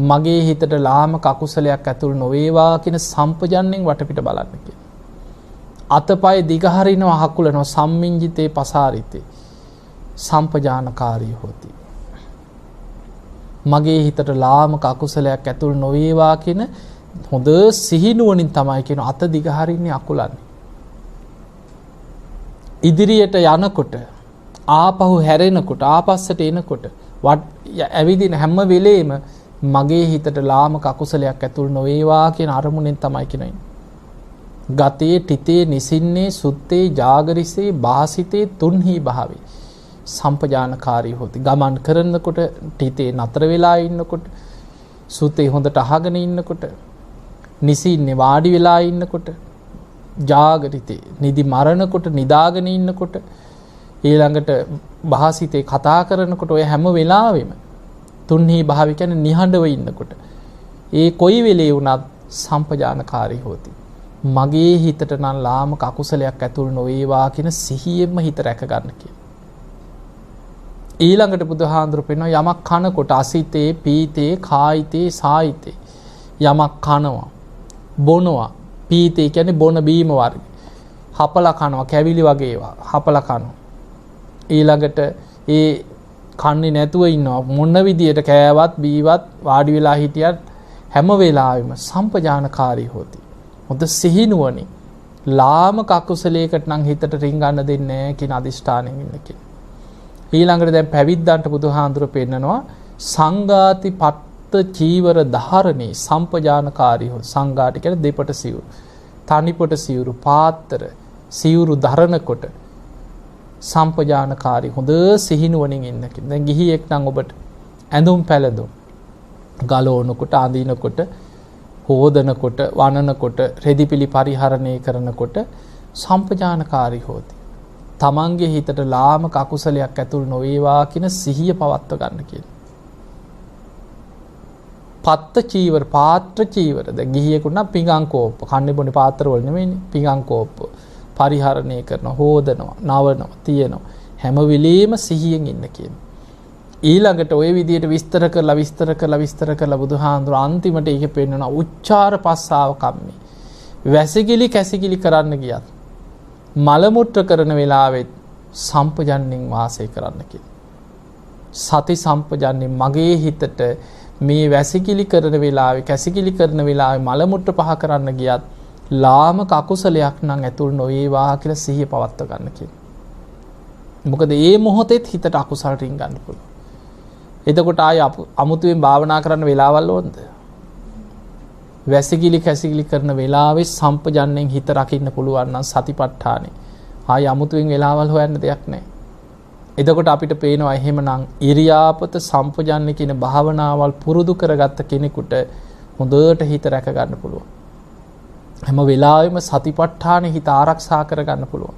Speaker 1: මගේ හිතට ලාමක අකුසලයක් ඇතුල් නොවේවා කියන සම්පජන්ණයෙන් වටපිට බලන්න කියන. අතපය දිගහරිනවා හකුලනවා සම්මිංජිතේ පසාරිතේ සම්පජානකාරී හොති. මගේ හිතට ලාමක අකුසලයක් ඇතුල් නොවේවා කියන හොඳ සිහිනුවණින් තමයි කියන අත දිගහරින්නේ අකුලන්නේ. ඉදිරියට යනකොට ආපහු හැරෙනකොට ආපස්සට එනකොට ඇවිදින හැම වෙලේම මගේ හිතට ලාමක අකුසලයක් ඇතුල් නොවේවා කියන අරමුණෙන් තමයි කියන්නේ. ගතේ තිතේ නිසින්නේ සුත්තේ ජාගරිසේ වාසිතේ තුන්හි භාවේ සම්පජානකාරී හොති. ගමන් කරනකොට තිතේ නතර වෙලා ඉන්නකොට සුත්තේ හොඳට අහගෙන ඉන්නකොට නිසින්නේ වාඩි වෙලා ඉන්නකොට ජාගරිතේ නිදි මරණකොට නිදාගෙන ඉන්නකොට ඊළඟට භාසිතේ කතා කරනකොට ඔය හැම වෙලාවෙම තුන්හි භාවය කියන්නේ නිහඬව ඉන්නකොට ඒ කොයි වෙලේ වුණත් සම්පජානකාරී හොති. මගේ හිතට නම් ලාමක අකුසලයක් ඇතුල් නොවේවා කියන සිහියෙන්ම හිත රැක ගන්න කියලා. ඊළඟට බුදුහාඳුරු පෙන්වන යමක් කනකොට අසිතේ පීතේ කායිතේ සායිතේ යමක් කනවා බොනවා පීතේ කියන්නේ බොන බීම වර්ග හපලා කනවා කැවිලි වගේ ඒවා හපලා කනවා. ඊළඟට ඒ කන්නේ නැතුව ඉන්නවා මොන විදියට කෑවත් බීවත් වාඩි වෙලා හිටියත් හැම වෙලාවෙම සම්පජානකාරී හොති. හොඳ සිහිනුවණින් ලාමක අකුසලයකට නම් හිතට රිංගන්න දෙන්නේ නැහැ කියන අදිෂ්ඨානයෙන් ඉන්න කියන. ඊළඟට දැන් පැවිද්දන්ට බුදුහාඳුර පෙන්නනවා සංඝාති පත්ත චීවර ධාරණේ සම්පජානකාරී හො. සංඝාටි කියන්නේ දෙපට සිවුරු. තනිපට සිවුරු පාත්තර සිවුරු ධරනකොට සම්පජානකාරී හොඳ සිහිනුවණින් ඉන්න කියන. දැන් ගිහියෙක් නම් ඔබට ඇඳුම් පැළඳුම් ගලවනකොට, අඳිනකොට, හෝදනකොට, වනනකොට, රෙදිපිලි පරිහරණය කරනකොට සම්පජානකාරී හොති. තමන්ගේ හිතට ලාමක අකුසලයක් ඇතුල් නොවේවා කියන සිහිය පවත්ව ගන්න කියන. පත්ත චීවර, පාත්‍ර චීවර. දැන් ගිහියෙකුට නම් පිඟන් කෝප්ප, කන්නේ බොනේ පාත්‍ර වල නෙමෙයිනේ. පිඟන් කෝප්ප පරිහරණය කරනවා, හෝදනවා, නවනවා, තියනවා. හැම වෙලෙම සිහියෙන් ඉන්න කියන. ඊළඟට ওই විදියට විස්තර කරලා බුදුහාඳුර අන්තිමට ඒක පෙන්නනවා උච්චාර පස්සාව කම්මි. වැසිකිලි කැසිකිලි කරන්න ගියත් මල මුත්‍ර කරන වෙලාවෙත් සම්පජන්ණෙන් වාසය කරන්න කියලා. සති සම්පජන්ණෙන් මගේ හිතට මේ වැසිකිලි කරන වෙලාවේ, කැසිකිලි කරන වෙලාවේ මල මුත්‍ර පහ කරන්න ගියත් ලාමක අකුසලයක් නම් ඇතුල් නොවේවා කියලා සිහිය පවත්ව ගන්න කියලා. මොකද ඒ මොහොතේත් හිතට අකුසල රින් ගන්න පුළුවන්. එතකොට ආය අමුතුවෙන් භාවනා කරන්න වෙලාවල් ඕනද? වැසිකිලි කැසිකිලි කරන වෙලාවේ සම්පජන්ණයෙන් හිත රකින්න පුළුවන් නම් සතිපට්ඨානෙ. ආය අමුතුවෙන් වෙලාවල් හොයන්න දෙයක් නැහැ. එතකොට අපිට පේනවා එහෙමනම් ඉරියාපත සම්පජන්ණය කියන භාවනාවල් පුරුදු කරගත්ත කෙනෙකුට හොඳට හිත රැක ගන්න පුළුවන්. හැම වෙලාවෙම සතිපට්ඨානෙ හිත ආරක්ෂා කර ගන්න පුළුවන්.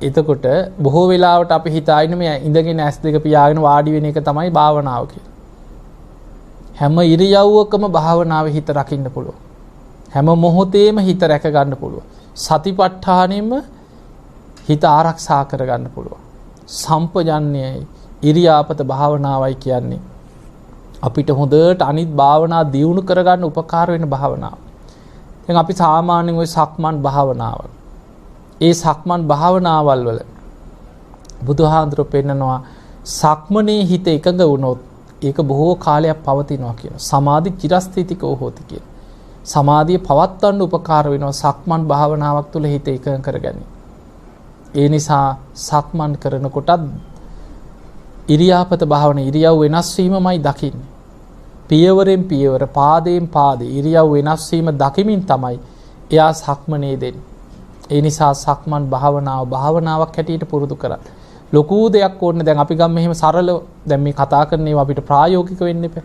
Speaker 1: එතකොට බොහෝ වෙලාවට අපි හිතාගෙන මේ ඉඳගෙන ඇස් දෙක පියාගෙන වාඩි වෙන එක තමයි භාවනාව කියලා. හැම ඉරියව්වකම භාවනාවේ හිත රකින්න පුළුවන්. හැම මොහොතේම හිත රැක ගන්න පුළුවන්. සතිපට්ඨානෙම හිත ආරක්ෂා කර ගන්න පුළුවන්. සම්පජන්ණයයි ඉරියාපත භාවනාවයි කියන්නේ අපිට හොඳට අනිත් භාවනා දියුණු කරගන්න උපකාර වෙන භාවනාව. දැන් අපි සාමාන්‍යයෙන් ওই සක්මන් භාවනාව ඒ සක්මන් භාවනාවල් වල බුදුහාඳුර පෙන්නනවා සක්මනේ හිත එකඟ වුණොත් ඒක බොහෝ කාලයක් පවතිනවා කියන. සමාධි චිරස්ථිතිකෝ හොති කියන. සමාධිය පවත්වන්න උපකාර වෙනවා සක්මන් භාවනාවක් තුළ හිත එකඟ කරගන්න. ඒ නිසා සක්මන් කරනකොටත් ඉරියාපත භාවන ඉරියව් වෙනස් වීමමයි දකින්නේ. පියවරෙන් පියවර, පාදයෙන් පාදේ ඉරියව් වෙනස් වීම දකිමින් තමයි එයා සක්මනේ දෙන්නේ. ඒ නිසා සක්මන් භාවනාවක් හැටියට පුරුදු කරන්න. ලොකු දෙයක් ඕනේ. දැන් අපි ගම් මෙහෙම සරලව දැන් මේ කතා කරන ඒවා අපිට ප්‍රායෝගික වෙන්න එපා.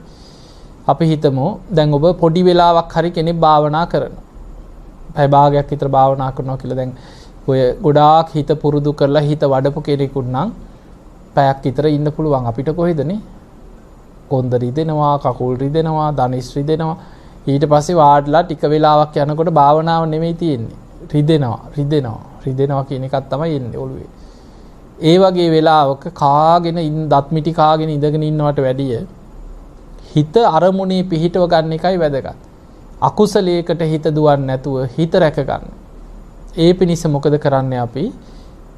Speaker 1: අපි හිතමු දැන් ඔබ පොඩි වෙලාවක් හරි කෙනෙක් භාවනා කරනවා. පැය භාගයක් විතර භාවනා කරනවා කියලා. දැන් ඔය ගොඩාක් හිත පුරුදු කරලා හිත වඩපු කෙනෙකුට නම් පැයක් විතර ඉන්න පුළුවන්. අපිට කොහෙදනේ? කොන්ද රිදෙනවා, කකුල් රිදෙනවා, ධනිස් රිදෙනවා. ඊට පස්සේ වාඩිලා ටික වෙලාවක් යනකොට භාවනාව නෙමෙයි තියෙන්නේ. රිදෙනවා කියන එකක් තමයි එන්නේ ඔළුවේ. ඒ වගේ වෙලාවක කාගෙන දත් මිටි කාගෙන ඉඳගෙන ඉන්නවට වැඩිය හිත අරමුණේ පිහිටව ගන්න එකයි වැදගත්. අකුසලයකට හිත දුවන්නේ නැතුව හිත රැක ගන්න. ඒ පිණිස මොකද කරන්නේ අපි?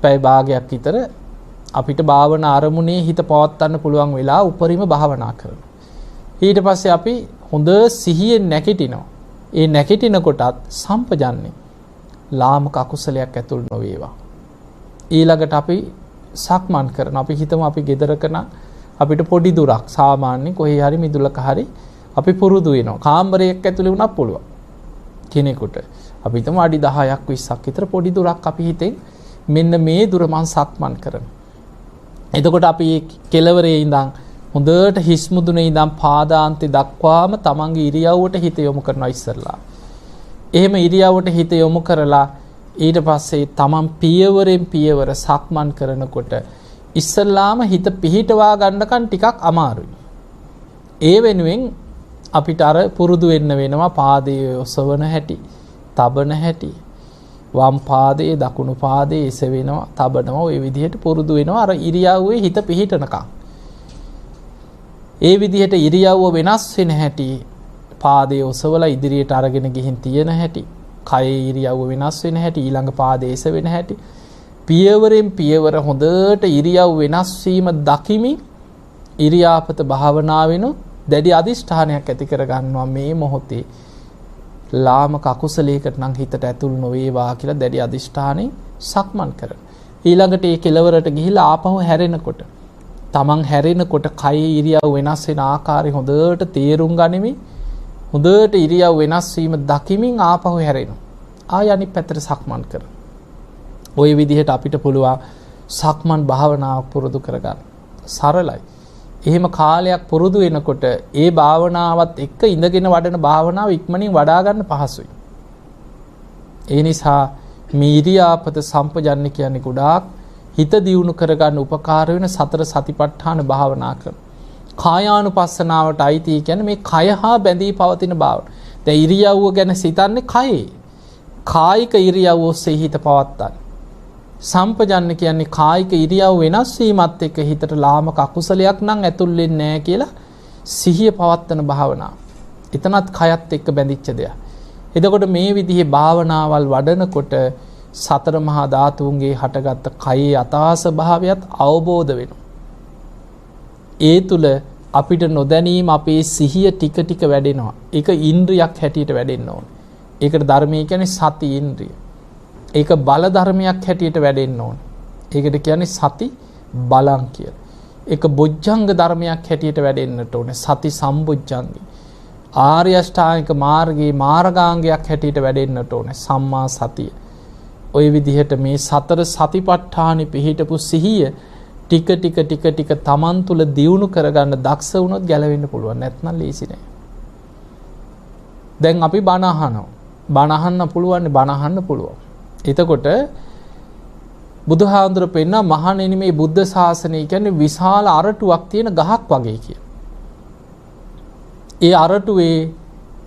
Speaker 1: පැය භාගයක් විතර අපිට භාවනා අරමුණේ හිත පවත්වන්න පුළුවන් වෙලා උපරිම භාවනා කරනවා. ඊට පස්සේ අපි හොඳ සිහියෙන් නැගිටිනවා. ඒ නැගිටිනකොටත් සම්පජන්ණය ලාමක අකුසලයක් ඇතුල් නොවේවා. ඊළඟට අපි සක්මන් කරන අපි හිතමු අපි ගෙදරක නම් අපිට පොඩි දුරක් සාමාන්‍ය කොහේ හරි මිදුලක හරි අපි පුරුදු වෙනවා. කාමරයක් ඇතුලේ වුණත් පුළුවන් කෙනෙකුට. අපි හිතමු අඩි 10ක් 20ක් විතර පොඩි දුරක් අපි හිතෙන් මෙන්න මේ දුර මං සක්මන් කරනවා. එතකොට අපි කෙළවරේ ඉඳන් හොඳට හිස් මුදුනේ ඉඳන් පාදාන්තේ දක්වාම තමන්ගේ ඉරියව්වට හිත යොමු කරනවා ඉස්සරලා. එහෙම ඉරියව්වට හිත යොමු කරලා ඊට පස්සේ තමන් පියවරෙන් පියවර සක්මන් කරනකොට ඉස්සල්ලාම හිත පිහිටවා ගන්නකන් ටිකක් අමාරුයි. ඒ වෙනුවෙන් අපිට අර පුරුදු වෙන්න වෙනවා පාදයේ ඔසවන හැටි, තබන හැටි. වම් පාදයේ දකුණු පාදයේ එසවෙනවා, තබනවා. ওই විදිහට පුරුදු වෙනවා අර ඉරියව්වේ හිත පිහිටනකම්. ඒ විදිහට ඉරියව්ව වෙනස් වෙන හැටි, පාදයේ ඔසවලා ඉදිරියට අරගෙන ගිහින් තියෙන හැටි, කයේ ඉරියව්ව වෙනස් වෙන හැටි, ඊළඟ පාදයේ එසවෙන හැටි, පියවරෙන් පියවර හොඳට ඉරියව් වෙනස් වීම දකිමින් ඉරියාපත භාවනාවෙනු දැඩි අදිෂ්ඨානයක් ඇති කර ගන්නවා මේ මොහොතේ ලාමක අකුසලයකට නම් හිතට ඇතුල් නොවේවා කියලා දැඩි අදිෂ්ඨානෙන් සක්මන් කරන. ඊළඟට ඒ කෙලවරට ගිහිලා ආපහු හැරෙනකොට තමන් හැරෙනකොට කයේ ඉරියව් වෙනස් වෙන ආකාරය හොඳට තේරුම් ගනිමින් හොඳට ඉරියව් වෙනස් වීම දකිමින් ආපහු හැරෙනවා. ආය අනිත් පැත්තට සක්මන් කරනවා. ওই විදිහට අපිට පුළුවන් සක්මන් භාවනාවක් පුරුදු කරගන්න. සරලයි. එහෙම කාලයක් පුරුදු වෙනකොට ඒ භාවනාවත් එක්ක ඉඳගෙන වඩන භාවනාව ඉක්මනින් වඩා ගන්න පහසුයි. ඒ නිසා මේ ඉරියාපත සම්පජන්‍ය කියන්නේ ගොඩාක් හිත දියුණු කරගන්න උපකාර වෙන සතර සතිපට්ඨාන භාවනා ක්‍රම. කායානුපස්සනාවට අයිති කියන්නේ මේ කය හා බැඳී පවතින භාවන. දැන් ඉරියව්ව ගැන සිතන්නේ කයේ. කායික ඉරියව්ව ඔස්සේ හිත පවත්තන. සම්පජන්‍ය කියන්නේ කායික ඉරියව් වෙනස් වීමත් එක්ක හිතට ලාමක අකුසලයක් නම් ඇතුල් වෙන්නේ නැහැ කියලා සිහිය පවත්තන භාවනාව. එතනත් කයත් එක්ක බැඳිච්ච දෙයක්. එතකොට මේ විදිහේ භාවනාවල් වඩනකොට සතර මහා ධාතුන්ගේ හටගත්ත කයේ යථා ස්වභාවයත් අවබෝධ වෙනවා. ඒ තුල අපිට නොදැනීම අපේ සිහිය ටික ටික වැඩෙනවා. ඒක ඉන්ද්‍රියක් හැටියට වැඩෙන්න ඕනේ. ඒකට ධර්මයේ කියන්නේ සති ඉන්ද්‍රිය. ඒක බල ධර්මයක් හැටියට වැඩෙන්න ඕනේ. ඒකට කියන්නේ සති බලං කියලා. ඒක බොජ්ජංග ධර්මයක් හැටියට වැඩෙන්නට ඕනේ. සති සම්බොජ්ජංගි. ආර්ය අෂ්ටාංගික මාර්ගයේ මාර්ගාංගයක් හැටියට වැඩෙන්නට ඕනේ. සම්මා සතිය. ওই විදිහට මේ සතර සතිපට්ඨානෙ පිහිටපු සිහිය ටික ටික ටික ටික තමන් තුළ දියුණු කරගන්න දක්ෂ වුණොත් ගැලවෙන්න පුළුවන්. නැත්නම් ලේසි නෑ. දැන් අපි බණ අහනවා. බණ අහන්න පුළුවන්. එතකොට බුදුහාඳුර පෙන්න මහණෙනි මේ බුද්ධ ශාසනය කියන්නේ විශාල අරටුවක් තියෙන ගහක් වගේ කියලා. ඒ අරටුවේ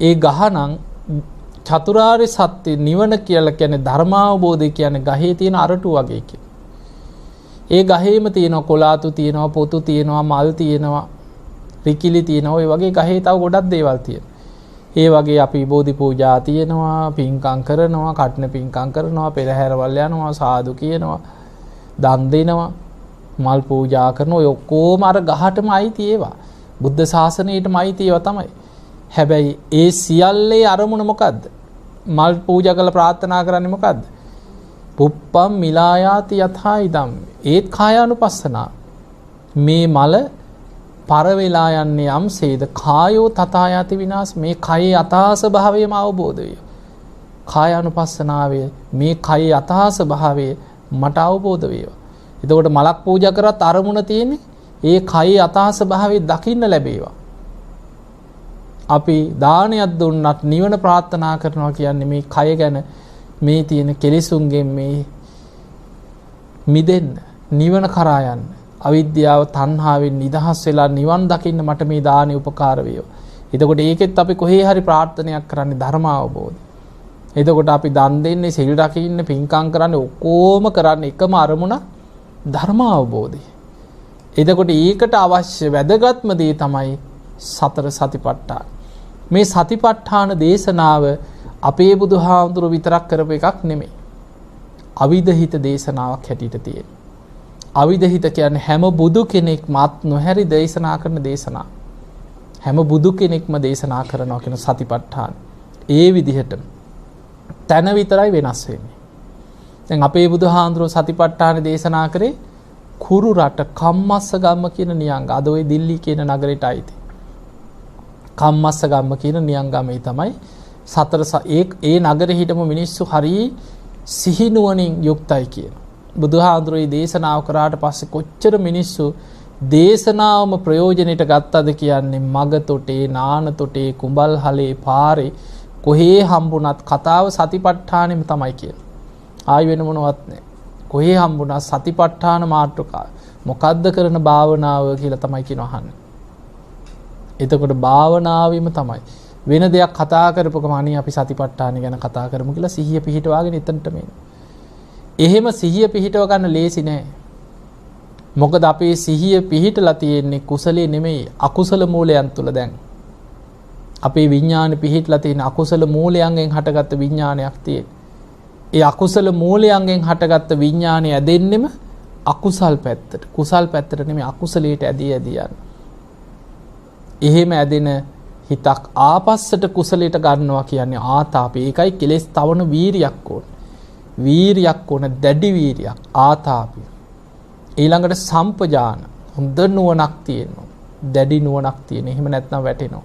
Speaker 1: ඒ ගහනම් චතුරාර්ය සත්‍ය නිවන කියලා කියන්නේ ධර්මාවබෝධය කියන්නේ ගහේ තියෙන අරටු වගේ කියලා. ඒ ගහේම තියෙනවා කොලාතු තියෙනවා, පොතු තියෙනවා, මල් තියෙනවා, රිකිලි තියෙනවා. ඔය වගේ ගහේ තව ගොඩක් දේවල් තියෙනවා. ඒ වගේ අපි බෝධි පූජා තියෙනවා, පින්කම් කරනවා, කටන පින්කම් කරනවා, පෙරහැරවල් යනවා, සාදු කියනවා, දන් දෙනවා, මල් පූජා කරනවා. ඔය ඔක්කොම අර ගහටම අයිති ඒවා. බුද්ධ ශාසනයටම අයිති ඒවා තමයි. හැබැයි ඒ සියල්ලේ අරමුණ මොකද්ද? මල් පූජා කරලා ප්‍රාර්ථනා කරන්නේ මොකද්ද? පුප්පම් මිලායාති යථා ඉදම්. ඒත් කායානුපස්සනා. මේ මල පර වෙලා යන්නේ යම්සේද කායෝ තථායති විනාශ. මේ කයේ යථා ස්වභාවයම අවබෝධ වේ. කායානුපස්සනාවේ මේ කයේ යථා ස්වභාවය මට අවබෝධ වේවා. එතකොට මලක් පූජා කරත් අරමුණ තියෙන්නේ ඒ කයේ යථා ස්වභාවය දකින්න ලැබේවා. අපි දානයක් දුන්නත් නිවන ප්‍රාර්ථනා කරනවා කියන්නේ මේ කය ගැන මේ තියෙන කෙලෙසුන්ගෙන් මේ මිදෙන්න, නිවන කරා යන්න. අවිද්‍යාව තණ්හාවෙන් නිදහස් වෙලා නිවන් දකින්න මට මේ දානෙ උපකාර වේවා. එතකොට ඒකෙත් අපි කොහේ හරි ප්‍රාර්ථනාවක් කරන්නේ ධර්ම අවබෝධය. එතකොට අපි දන් දෙන්නේ, සිල් රකින්නේ, පින්කම් කරන්නේ ඔක්කොම කරන්නේ එකම අරමුණ ධර්ම අවබෝධය. එතකොට ඒකට අවශ්‍ය වැදගත්ම දේ තමයි සතර සතිපට්ඨාන. මේ සතිපට්ඨාන දේශනාව අපේ බුදුහාමුදුරු විතරක් කරපු එකක් නෙමෙයි. අවිදහිත දේශනාවක් හැටියට තියෙනවා. අවිදහිත කියන්නේ හැම බුදු කෙනෙක්ම අත් නොහැරි දේශනා කරන දේශනාව. හැම බුදු කෙනෙක්ම දේශනා කරනවා කියන සතිපට්ඨාන. ඒ විදිහට තන විතරයි වෙනස් වෙන්නේ. දැන් අපේ බුදුහාමුදුරු සතිපට්ඨාන දේශනා කරේ කුරු රට කම්මස්සගම්ම කියන නියංග. අද ওই දිල්ලි කියන නගරයට අයිති. කම්මස්සගම්ම කියන නියංගමේ තමයි සතර ඒ නගරෙ හිටපු මිනිස්සු හරි සිහිනුවණින් යුක්තයි කියන. බුදුහාඳුරේ දේශනාව කරාට පස්සේ කොච්චර මිනිස්සු දේශනාවම ප්‍රයෝජනෙට ගත්තද කියන්නේ මග තොටේ, නාන තොටේ, කුඹල් හලේ, පාරේ කොහේ හම්බුණත් කතාව සතිපට්ඨානෙම තමයි කියන්නේ. ආයි වෙන මොනවත් නැහැ. කොහේ හම්බුණා සතිපට්ඨාන මාතෘකාව. මොකද්ද කරන භාවනාව කියලා තමයි කියන අහන්නේ. එතකොට භාවනාවෙම තමයි වෙන දෙයක් කතා කරපුවම අනේ අපි සතිපට්ඨාන ගැන කතා කරමු කියලා සිහිය පිහිටවාගෙන එතනට මෙන්න. එහෙම සිහිය පිහිටව ගන්න ලේසි නෑ. මොකද අපේ සිහිය පිහිටලා තියෙන්නේ කුසලයේ නෙමෙයි අකුසල මූලයන් තුල. දැන් අපේ විඥානෙ පිහිටලා තියෙන අකුසල මූලයන්ගෙන් හටගත්ත විඥානයක් තියෙන. ඒ අකුසල මූලයන්ගෙන් හටගත්ත විඥානය ඇදෙන්නෙම අකුසල් පැත්තට. කුසල් පැත්තට නෙමෙයි අකුසලයට ඇදී යන්නේ. එහෙම ඇදෙන හිතක් ආපස්සට කුසලයට ගන්නවා කියන්නේ ආතාපය. ඒකයි කෙලෙස් තවන වීරියක් ඕන. වීරියක් ඕන, දැඩි වීරියක්, ආතාපය. ඊළඟට සම්පජාන, හොඳ නුවණක් තියෙනවා. දැඩි නුවණක් තියෙන. එහෙම නැත්නම් වැටෙනවා.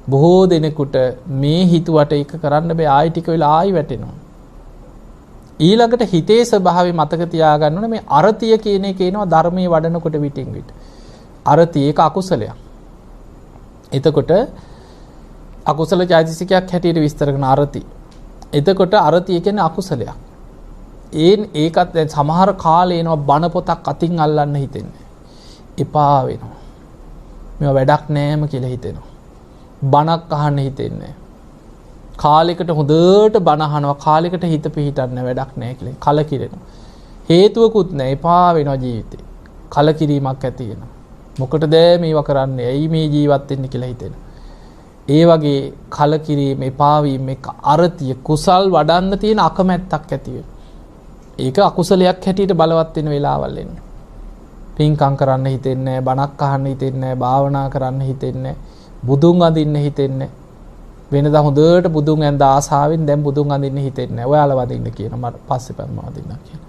Speaker 1: බොහෝ දෙනෙකුට මේ හිතුවට එක කරන්න බෑ. ආයි ටික වෙලා ආයි වැටෙනවා. ඊළඟට හිතේ ස්වභාවය මතක තියාගන්න ඕනේ. මේ අරතිය කියන එක එනවා ධර්මයේ වඩනකොට විටින් විට. අරති ඒක අකුසලයක්. එතකොට අකුසල චෛතසිකයක් හැටියට විස්තර කරන අරති. එතකොට අරති කියන්නේ අකුසලයක්. ඒකත් දැන් සමහර කාලේ එනවා බණ පොතක් අතින් අල්ලන්න හිතෙන්නේ. එපා වෙනවා. මේවා වැඩක් නෑම කියලා හිතෙනවා. බණක් අහන්න හිතෙන්නේ. කාලයකට හොඳට බණ අහනවා කාලයකට හිත පිහිටන්නේ වැඩක් නෑ කියලා කලකිරෙනවා. හේතුවකුත් නෑ එපා වෙනවා ජීවිතේ. කලකිරීමක් ඇති වෙනවා. මොකටද මේවා කරන්නේ? ඇයි මේ ජීවත් වෙන්නේ කියලා හිතෙනවා. ඒ වගේ කලකිරීම එපා වීම එක අරතිය කුසල් වඩන්න තියෙන අකමැත්තක් ඇති වෙනවා. ඒක අකුසලයක් හැටියට බලවත් වෙන වෙලාවල් එන්නේ. පින්කම් කරන්න හිතෙන්නේ නැහැ, බණක් අහන්න හිතෙන්නේ නැහැ, භාවනා කරන්න හිතෙන්නේ නැහැ, බුදුන් අඳින්න හිතෙන්නේ නැහැ. වෙනදා හොඳට බුදුන් ඇඳ ආසාවෙන් දැන් බුදුන් අඳින්න හිතෙන්නේ නැහැ. ඔයාලා වදින්න කියන මට පස්සේ පස්සේ වදින්න කියන.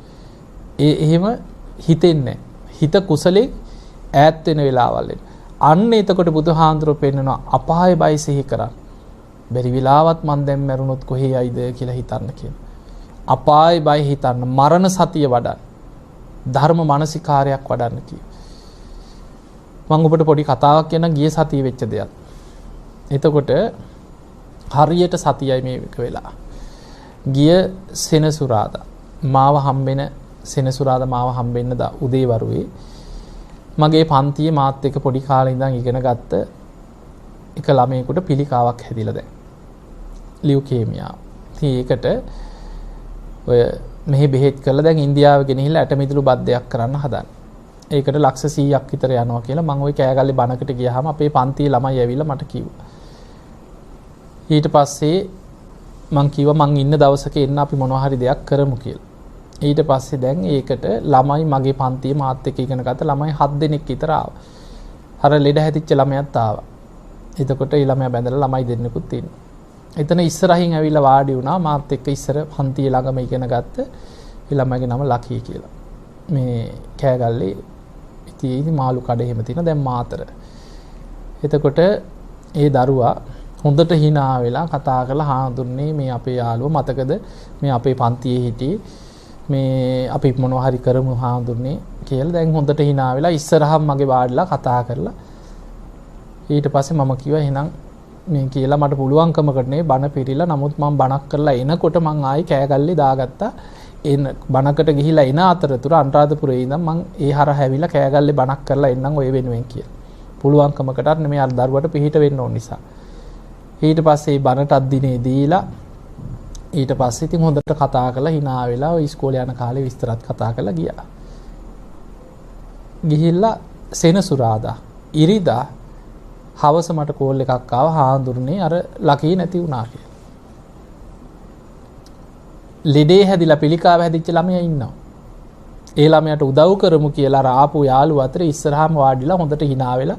Speaker 1: එහෙම හිතෙන්නේ නැහැ. හිත කුසලෙ ඈත් වෙන වෙලාවල් එන්නේ. අන්න එතකොට බුදුහාඳුරෝ පෙන්නනවා අපාය බය සිහි කරන්න. බැරි වෙලාවත් මන් දැන් මැරුණොත් කොහේ යයිද කියලා හිතන්න කියන. අපාය බය හිතන්න මරණ සතිය වඩන්න. ධර්ම මානසිකාරයක් වඩන්න කිය. මම ඔබට පොඩි කතාවක් කියන ගිය සතියේ වෙච්ච දෙයක්. එතකොට හරියට සතියයි මේක වෙලා. ගිය සෙනසුරාදා මාව හම්බෙන සෙනසුරාදා මාව හම්බෙන්න දා උදේ වරුවේ මගේ පන්තියේ මාත් එක්ක පොඩි කාලේ ඉඳන් ඉගෙන ගත්ත එක ළමයෙකුට පිළිකාවක් හැදිලා දැන්. ලියුකේමියා. ඉතින් ඒකට ඔය මෙහි බෙහෙත් කරලා දැන් ඉන්දියාව ගෙනහිල්ලා ඇටමිදුළු බද්දයක් කරන්න හදන. ඒකට ලක්ෂ 100ක් විතර යනවා කියලා මම ওই කෑගල්ලේ බණකට ගියාම අපේ පන්තියේ ළමයි ඇවිල්ලා මට කිව්වා. ඊට පස්සේ මං කිව්වා මං ඉන්න දවසක එන්න අපි මොනවා හරි දෙයක් කරමු කියලා. ඊට පස්සේ දැන් ඒකට ළමයි මගේ පන්තියේ මාත් එක්ක ඉගෙන ගත්ත ළමයි 7 දෙනෙක් විතර ආවා. අර ලෙඩ හැදිච්ච ළමයාත් ආවා. එතකොට ඒ ළමයා බැඳලා ළමයි දෙන්නෙකුත් ඉන්නවා. එතන ඉස්සරහින් ඇවිල්ලා වාඩි වුණා මාත් එක්ක ඉස්සර පන්තියේ ළඟම ඉගෙන ගත්ත ඒ ළමයිගේ නම ලකී කියලා. මේ කෑගල්ලේ ඉතින් මාළු කඩ එහෙම තියෙන දැන් මාතර. එතකොට ඒ දරුවා හොඳට hina වෙලා කතා කරලා හාඳුන්නේ මේ අපේ යාළුවා මතකද මේ අපේ පන්තියේ හිටියේ මේ අපි මොනවා හරි කරමු හාඳුන්නේ කියලා දැන් හොඳට hina වෙලා ඉස්සරහම මගේ වාඩිලා කතා කරලා ඊට පස්සේ මම කිව්වා එහෙනම් මේ කියලා මට පුළුවන්කමකට නේ බණ පිළිලා නමුත් මම බණක් කරලා එනකොට මං ආයි කෑගල්ලේ දාගත්තා එන බණකට ගිහිලා එන අතරතුර අනුරාධපුරේ ඉඳන් මං ඒ හරහා ඇවිල්ලා කෑගල්ලේ බණක් කරලා එන්නම් ඔය වෙනුවෙන් කියලා පුළුවන්කමකටත් නෙමෙයි අර දරුවට පිහිට වෙන්න ඕන නිසා ඊට පස්සේ බණට අද්දිනේ දීලා ඊට පස්සේ ඉතින් හොඳට කතා කරලා hina වෙලා ඔය ඉස්කෝලේ යන කාලේ විස්තරත් කතා කරලා ගියා ගිහිල්ලා සෙනසුරාදා ඉරිදා හවස මට කෝල් එකක් ආවා හාඳුරන්නේ අර ලකී නැති වුණා කියලා. ලෙඩේ හැදිලා පිළිකාව හැදිච්ච ළමයා ඉන්නවා. ඒ ළමයාට උදව් කරමු කියලා අර ආපු යාළුවා අතර ඉස්සරහාම වාඩිලා හොඳට hina වෙලා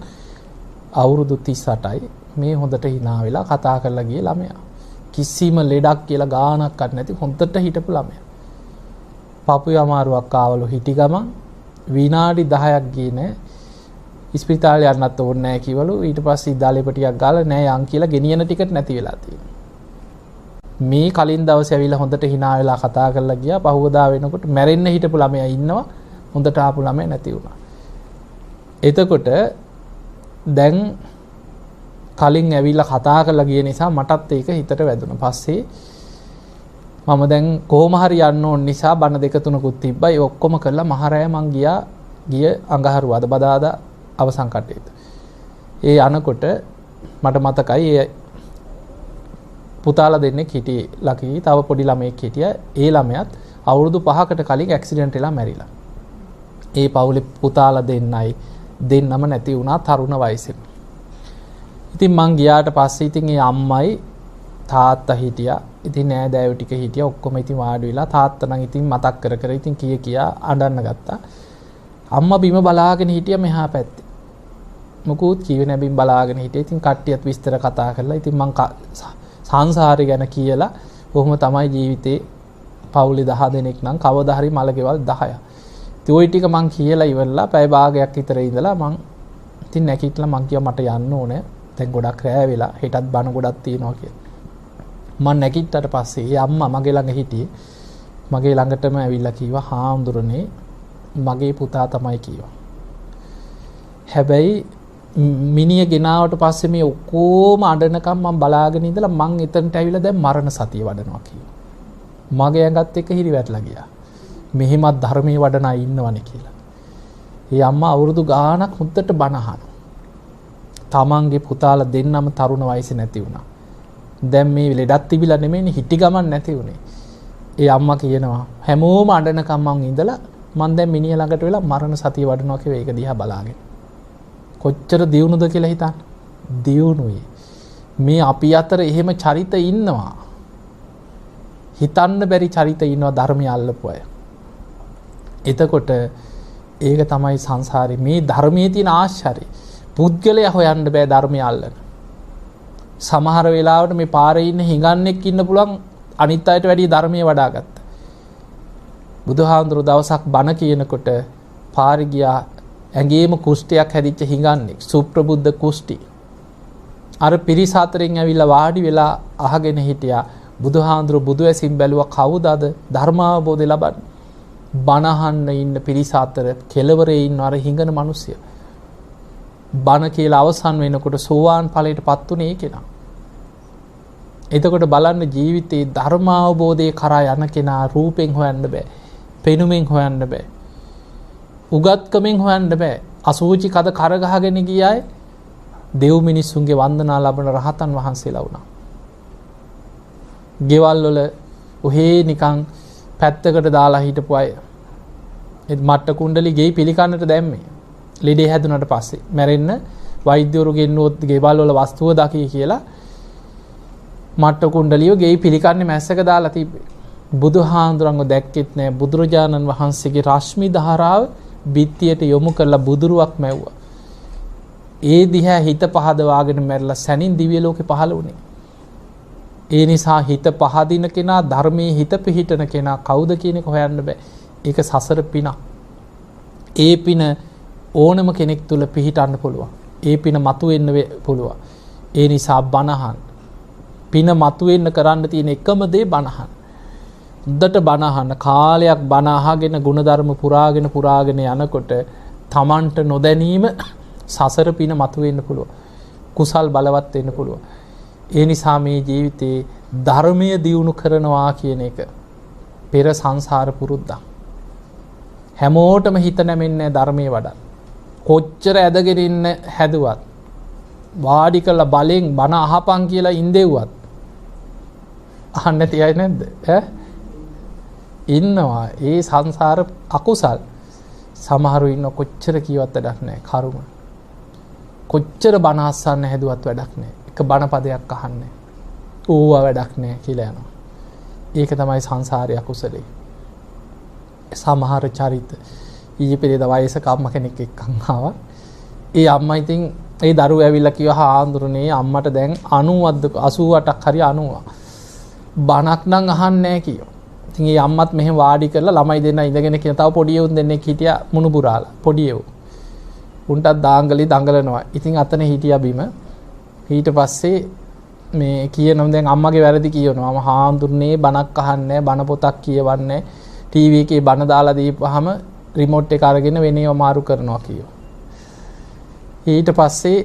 Speaker 1: අවුරුදු 38යි මේ හොඳට hina වෙලා කතා කරලා ගිය ළමයා. කිසිම ලෙඩක් කියලා ගානක්වත් නැති හොඳට හිටපු ළමයා. පපුවේ අමාරුවක් ආවලු හිටි ගමන් විනාඩි 10ක් ගියේ නෑ. ඉස්පිරිතාලේ යන්නත් ඕනේ නැහැ කිවලු ඊට පස්සේ ඉදාලේප ටිකක් ගාලා නෑ යන් කියලා ගෙනියන ටිකට නැති වෙලා තියෙනවා මේ කලින් දවසේ ඇවිල්ලා හොඳට hina වෙලා කතා කරලා ගියා පහුවදා වෙනකොට මැරෙන්න හිටපු ළමයා ඉන්නවා හොඳට ආපු ළමයා නැති වුණා එතකොට දැන් කලින් ඇවිල්ලා කතා කරලා ගිය නිසා මටත් ඒක හිතට වැදුණා පස්සේ මම දැන් කොහොම හරි යන්න ඕන නිසා බණ දෙක තුනකුත් තිබ්බා ඒ ඔක්කොම කරලා මහරෑ මං ගිය අඟහරුවාද බදාදා අවසන් කටේට. ඒ අනකොට මට මතකයි ඒ පුතාලා දෙන්නෙක් හිටියේ ලකී තව පොඩි ළමයෙක් හිටියා. ඒ ළමයාත් අවුරුදු 5කට කලින් ඇක්සිඩන්ට් වෙලා මැරිලා. ඒ පවුලේ පුතාලා දෙන්නම නැති වුණා තරුණ වයසේ. ඉතින් මං ගියාට පස්සේ ඉතින් ඒ අම්මයි තාත්තා හිටියා. ඉතින් නෑදෑයෝ ටික හිටියා. ඔක්කොම ඉතින් වාඩි වෙලා තාත්තා නම් ඉතින් මතක් කර ඉතින් කියා අඬන්න ගත්තා. අම්මා බිම බලාගෙන හිටියා මෙහා පැත්තේ. මොකුත් කිව්වේ නෑ බිම බලාගෙන හිටියේ. ඉතින් කට්ටියත් විස්තර කතා කරලා ඉතින් මං සංසාරය ගැන කියලා කොහොම තමයි ජීවිතේ පවුලේ 10 දෙනෙක් නම් කවදා හරි මලකෙවල් 10ක්. ඉතින් ওই ටික මං කියලා ඉවරලා පැය භාගයක් විතර ඉඳලා මං ඉතින් නැගිටලා මං කිව්වා මට යන්න ඕනේ. දැන් ගොඩක් රෑ වෙලා හෙටත් බණ ගොඩක් තියෙනවා කියලා. මං නැගිට්ටට පස්සේ ඒ අම්මා මගේ ළඟ හිටියේ. මගේ ළඟටම ඇවිල්ලා කිව්වා හාමුදුරනේ මගේ පුතා තමයි කිව්වා. හැබැයි මිනිය ගෙනාවට පස්සේ මේ ඔක්කොම අඬනකම් මම බලාගෙන ඉඳලා මං එතනට ඇවිල්ලා දැන් මරණ සතිය වඩනවා කියලා. මගේ ඇඟත් එක්ක හිරි වැටලා ගියා. මෙහෙමත් ධර්මයේ වඩන අය ඉන්නවනේ කියලා. ඒ අම්මා අවුරුදු ගාණක් හුද්දට බණ අහනවා. තමන්ගේ පුතාලා දෙන්නම තරුණ වයසේ නැති වුණා. දැන් මේ ලෙඩක් තිබිලා නෙමෙයිනේ හිටි ගමන් නැති වුණේ. ඒ අම්මා කියනවා හැමෝම අඬනකම් මං ඉඳලා මං දැන් මිනිහ ළඟට වෙලා මරණ සතිය වඩනවා කියලා ඒක දිහා බලාගෙන. කොච්චර දියුණුද කියලා හිතන්න. දියුණුයි. මේ අපි අතර එහෙම චරිත ඉන්නවා. හිතන්න බැරි චරිත ඉන්නවා ධර්මය අල්ලපු අය. එතකොට ඒක තමයි සංසාරේ මේ ධර්මයේ තියෙන ආශ්චර්යය. පුද්ගලයා හොයන්න බෑ ධර්මය අල්ලන. සමහර වෙලාවට මේ පාරේ ඉන්න හිඟන්නෙක් ඉන්න පුළුවන් අනිත් අයට වැඩිය ධර්මයේ වඩාගත්ත. බුදුහාඳුරු දවසක් බණ කියනකොට පාරේ ගියා ඇඟේම කුෂ්ඨයක් හැදිච්ච හිඟන්නෙක් සුප්‍රබුද්ධ කුෂ්ටි. අර පිරිස අතරින් ඇවිල්ලා වාඩි වෙලා අහගෙන හිටියා බුදුහාඳුරු බුදු ඇසින් බැලුවා කවුද අද ධර්මාවබෝධය ලබන්නේ? බණ අහන්න ඉන්න පිරිස අතර කෙළවරේ ඉන්න අර හිඟන මිනිස්සයා. බණ කියලා අවසන් වෙනකොට සෝවාන් ඵලයටපත් උනේ ඒ කෙනා. එතකොට බලන්න ජීවිතේ ධර්මාවබෝධයේ කරා යන කෙනා රූපෙන් හොයන්න බෑ. පෙනුමෙන් හොයන්න බෑ. උගත්කමෙන් හොයන්න බෑ. අසූචි කද කරගහගෙන ගියාය දෙව් මිනිස්සුන්ගේ වන්දනා ලබන රහතන් වහන්සේලා වුණා. ගෙවල් වල ඔහේ නිකන් පැත්තකට දාලා හිටපු අය මට්ට කුණ්ඩලි ගෙයි පිළිකන්නට දැම්මේ. ලෙඩේ හැදුනට පස්සේ මැරෙන්න වෛද්‍යවරු ගෙන්නුවොත් ගෙවල් වල වස්තුව දකී කියලා මට්ට කුණ්ඩලියෝ ගෙයි පිළිකන්නේ මැස්සක දාලා තිබ්බේ. බුදුහාඳුරන්ව දැක්කෙත් නෑ. බුදුරජාණන් වහන්සේගේ රශ්මි ධාරාව බිත්තියට යොමු කරලා බුදුරුවක් මැව්වා. ඒ දිහා හිත පහදවාගෙන මැරලා සැනින් දිව්‍ය ලෝකේ පහළ වුණේ. ඒ නිසා හිත පහදින කෙනා ධර්මයේ හිත පිහිටන කෙනා කවුද කියන එක හොයන්න බෑ. ඒක සසර පිනක්. ඒ පින ඕනම කෙනෙක් තුල පිහිටන්න පුළුවන්. ඒ පින මතුවෙන්න පුළුවන්. ඒ නිසා බණහන් පින මතුවෙන්න කරන්න තියෙන එකම දේ බණහන්. හොඳට බණහන් කාලයක් බණ අහගෙන ಗುಣධර්ම පුරාගෙන යනකොට තමන්ට නොදැනීම සසර පින මතුවෙන්න පුළුවන්. කුසල් බලවත් වෙන්න පුළුවන්. ඒ නිසා මේ ජීවිතේ ධර්මය දියුණු කරනවා කියන එක පෙර සංසාර පුරුද්දක්. හැමෝටම හිත නැමෙන්නේ ධර්මයේ වඩා. කොච්චර ඇදගෙන ඉන්න හැදුවත් වාඩි කළ බලෙන් බණ අහපන් කියලා ඉඳෙව්වත් අහන්න නැති අය නැද්ද? ඉන්නවා. ඒ සංසාර අකුසල් සමහරු ඉන්න කොච්චර කීවත් වැඩක් නැහැ. කර්ම කොච්චර බණ අස්සන්න හැදුවත් වැඩක් නැහැ. එක බණ පදයක් අහන්නේ ඕවා වැඩක් නැහැ කියලා යනවා. ඒක තමයි සංසාරයේ අකුසලේ. සමහර චරිත ඊයේ පෙරේද වයසක අම්මා කෙනෙක් එක්කන් ආවා. ඒ අම්මා ඉතින් ඒ දරුවෝ ඇවිල්ලා කිව්වා හාඳුරනේ අම්මට දැන් 90ක් 88ක් හරි 90. බණක් නම් අහන්නේ නැහැ කියෝ. ඉතින් ඒ අම්මත් මෙහෙම වාඩි කරලා ළමයි දෙන්න ඉඳගෙන කියන තව පොඩි යවුන් දෙන්නෙක් හිටියා මුණුබුරාලා. පොඩි යවු. උන්ටත් දාංගලි දඟලනවා. ඉතින් අතන හිටියා බිම. ඊට පස්සේ මේ කියනවා දැන් අම්මගේ වැරදි කියනවා. මම හාඳුරනේ බණක් අහන්නේ බණ පොතක් කියවන්නේ ටීවී එකේ බණ දාලා දීපුවාම රිමෝට් එක අරගෙන වෙනේව මාරු කරනවා කියෝ. ඊට පස්සේ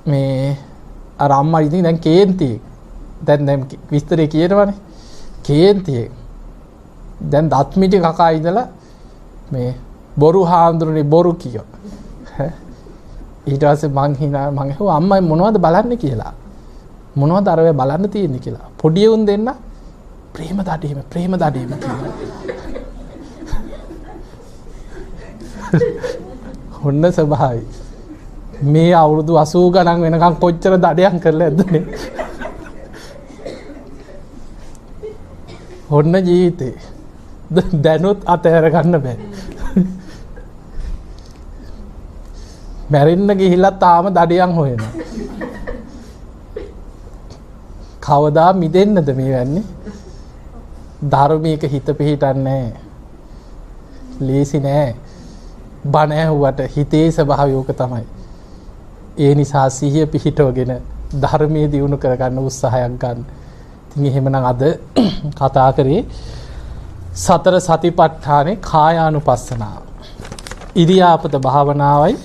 Speaker 1: මේ අර අම්මා ඉතින් දැන් කේන්ති දැන් විස්තරේ කියනවනේ කේන්ති දැන් දත් මිටි කකා ඉඳලා මේ බොරු හාඳුරනේ බොරු කියෝ. ඊට පස්සේ මං හිනා මං ඇහුවා අම්මයි මොනවද බලන්නේ කියලා. මොනවද අර ඔය බලන්න තියෙන්නේ කියලා. පොඩි උන් දෙන්න ප්‍රේම දඩේම කියලා. හොන්න ස්වභාවයි. මේ අවුරුදු 80 ගණන් වෙනකන් කොච්චර දඩයන් කරලා ඇද්දනේ. හොන්න ජීවිතේ. දැනුත් අතහැර ගන්න බෑ. මැරෙන්න ගිහිල්ලා තාම දඩයන් හොයනවා. කවදා මිදෙන්නද මේ වෙන්නේ? ධර්මයක හිත පිහිටන්නේ නැහැ. ලේසි නෑ. බණ ඇහුවට හිතේ ස්වභාවය ඕක තමයි. ඒ නිසා සිහිය පිහිටවගෙන ධර්මයේ දියුණු කරගන්න උත්සාහයක් ගන්න. ඉතින් එහෙමනම් අද කතා කරේ සතර සතිපට්ඨානේ කායානුපස්සනාව. ඉරියාපත භාවනාවයි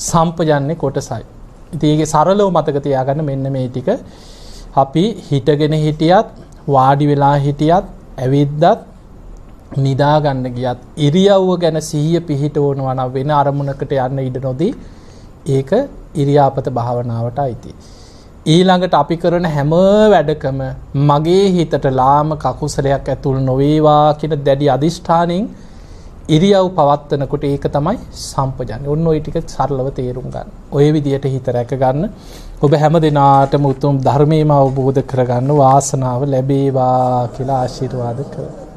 Speaker 1: සම්පජන්‍ය කොටසයි. ඉතින් ඒකේ සරලව මතක තියාගන්න මෙන්න මේ ටික. අපි හිටගෙන හිටියත්, වාඩි වෙලා හිටියත්, ඇවිද්දත්, නිදා ගන්න ගියත් ඉරියව්ව ගැන සිහිය පිහිටවනවා නම් වෙන අරමුණකට යන්න ඉඩ නොදී ඒක ඉරියාපත භාවනාවට අයිති. ඊළඟට අපි කරන හැම වැඩකම මගේ හිතට ලාමක අකුසලයක් ඇතුල් නොවේවා කියන දැඩි අදිෂ්ඨානයෙන් ඉරියව් පවත්වනකොට ඒක තමයි සම්පජන්‍ය. ඔන්න ඔය ටික සරලව තේරුම් ගන්න. ඔය විදියට හිත රැක ගන්න. ඔබ හැම දිනාටම උතුම් ධර්මයේම අවබෝධ කරගන්න වාසනාව ලැබේවා කියලා ආශිර්වාද කරනවා.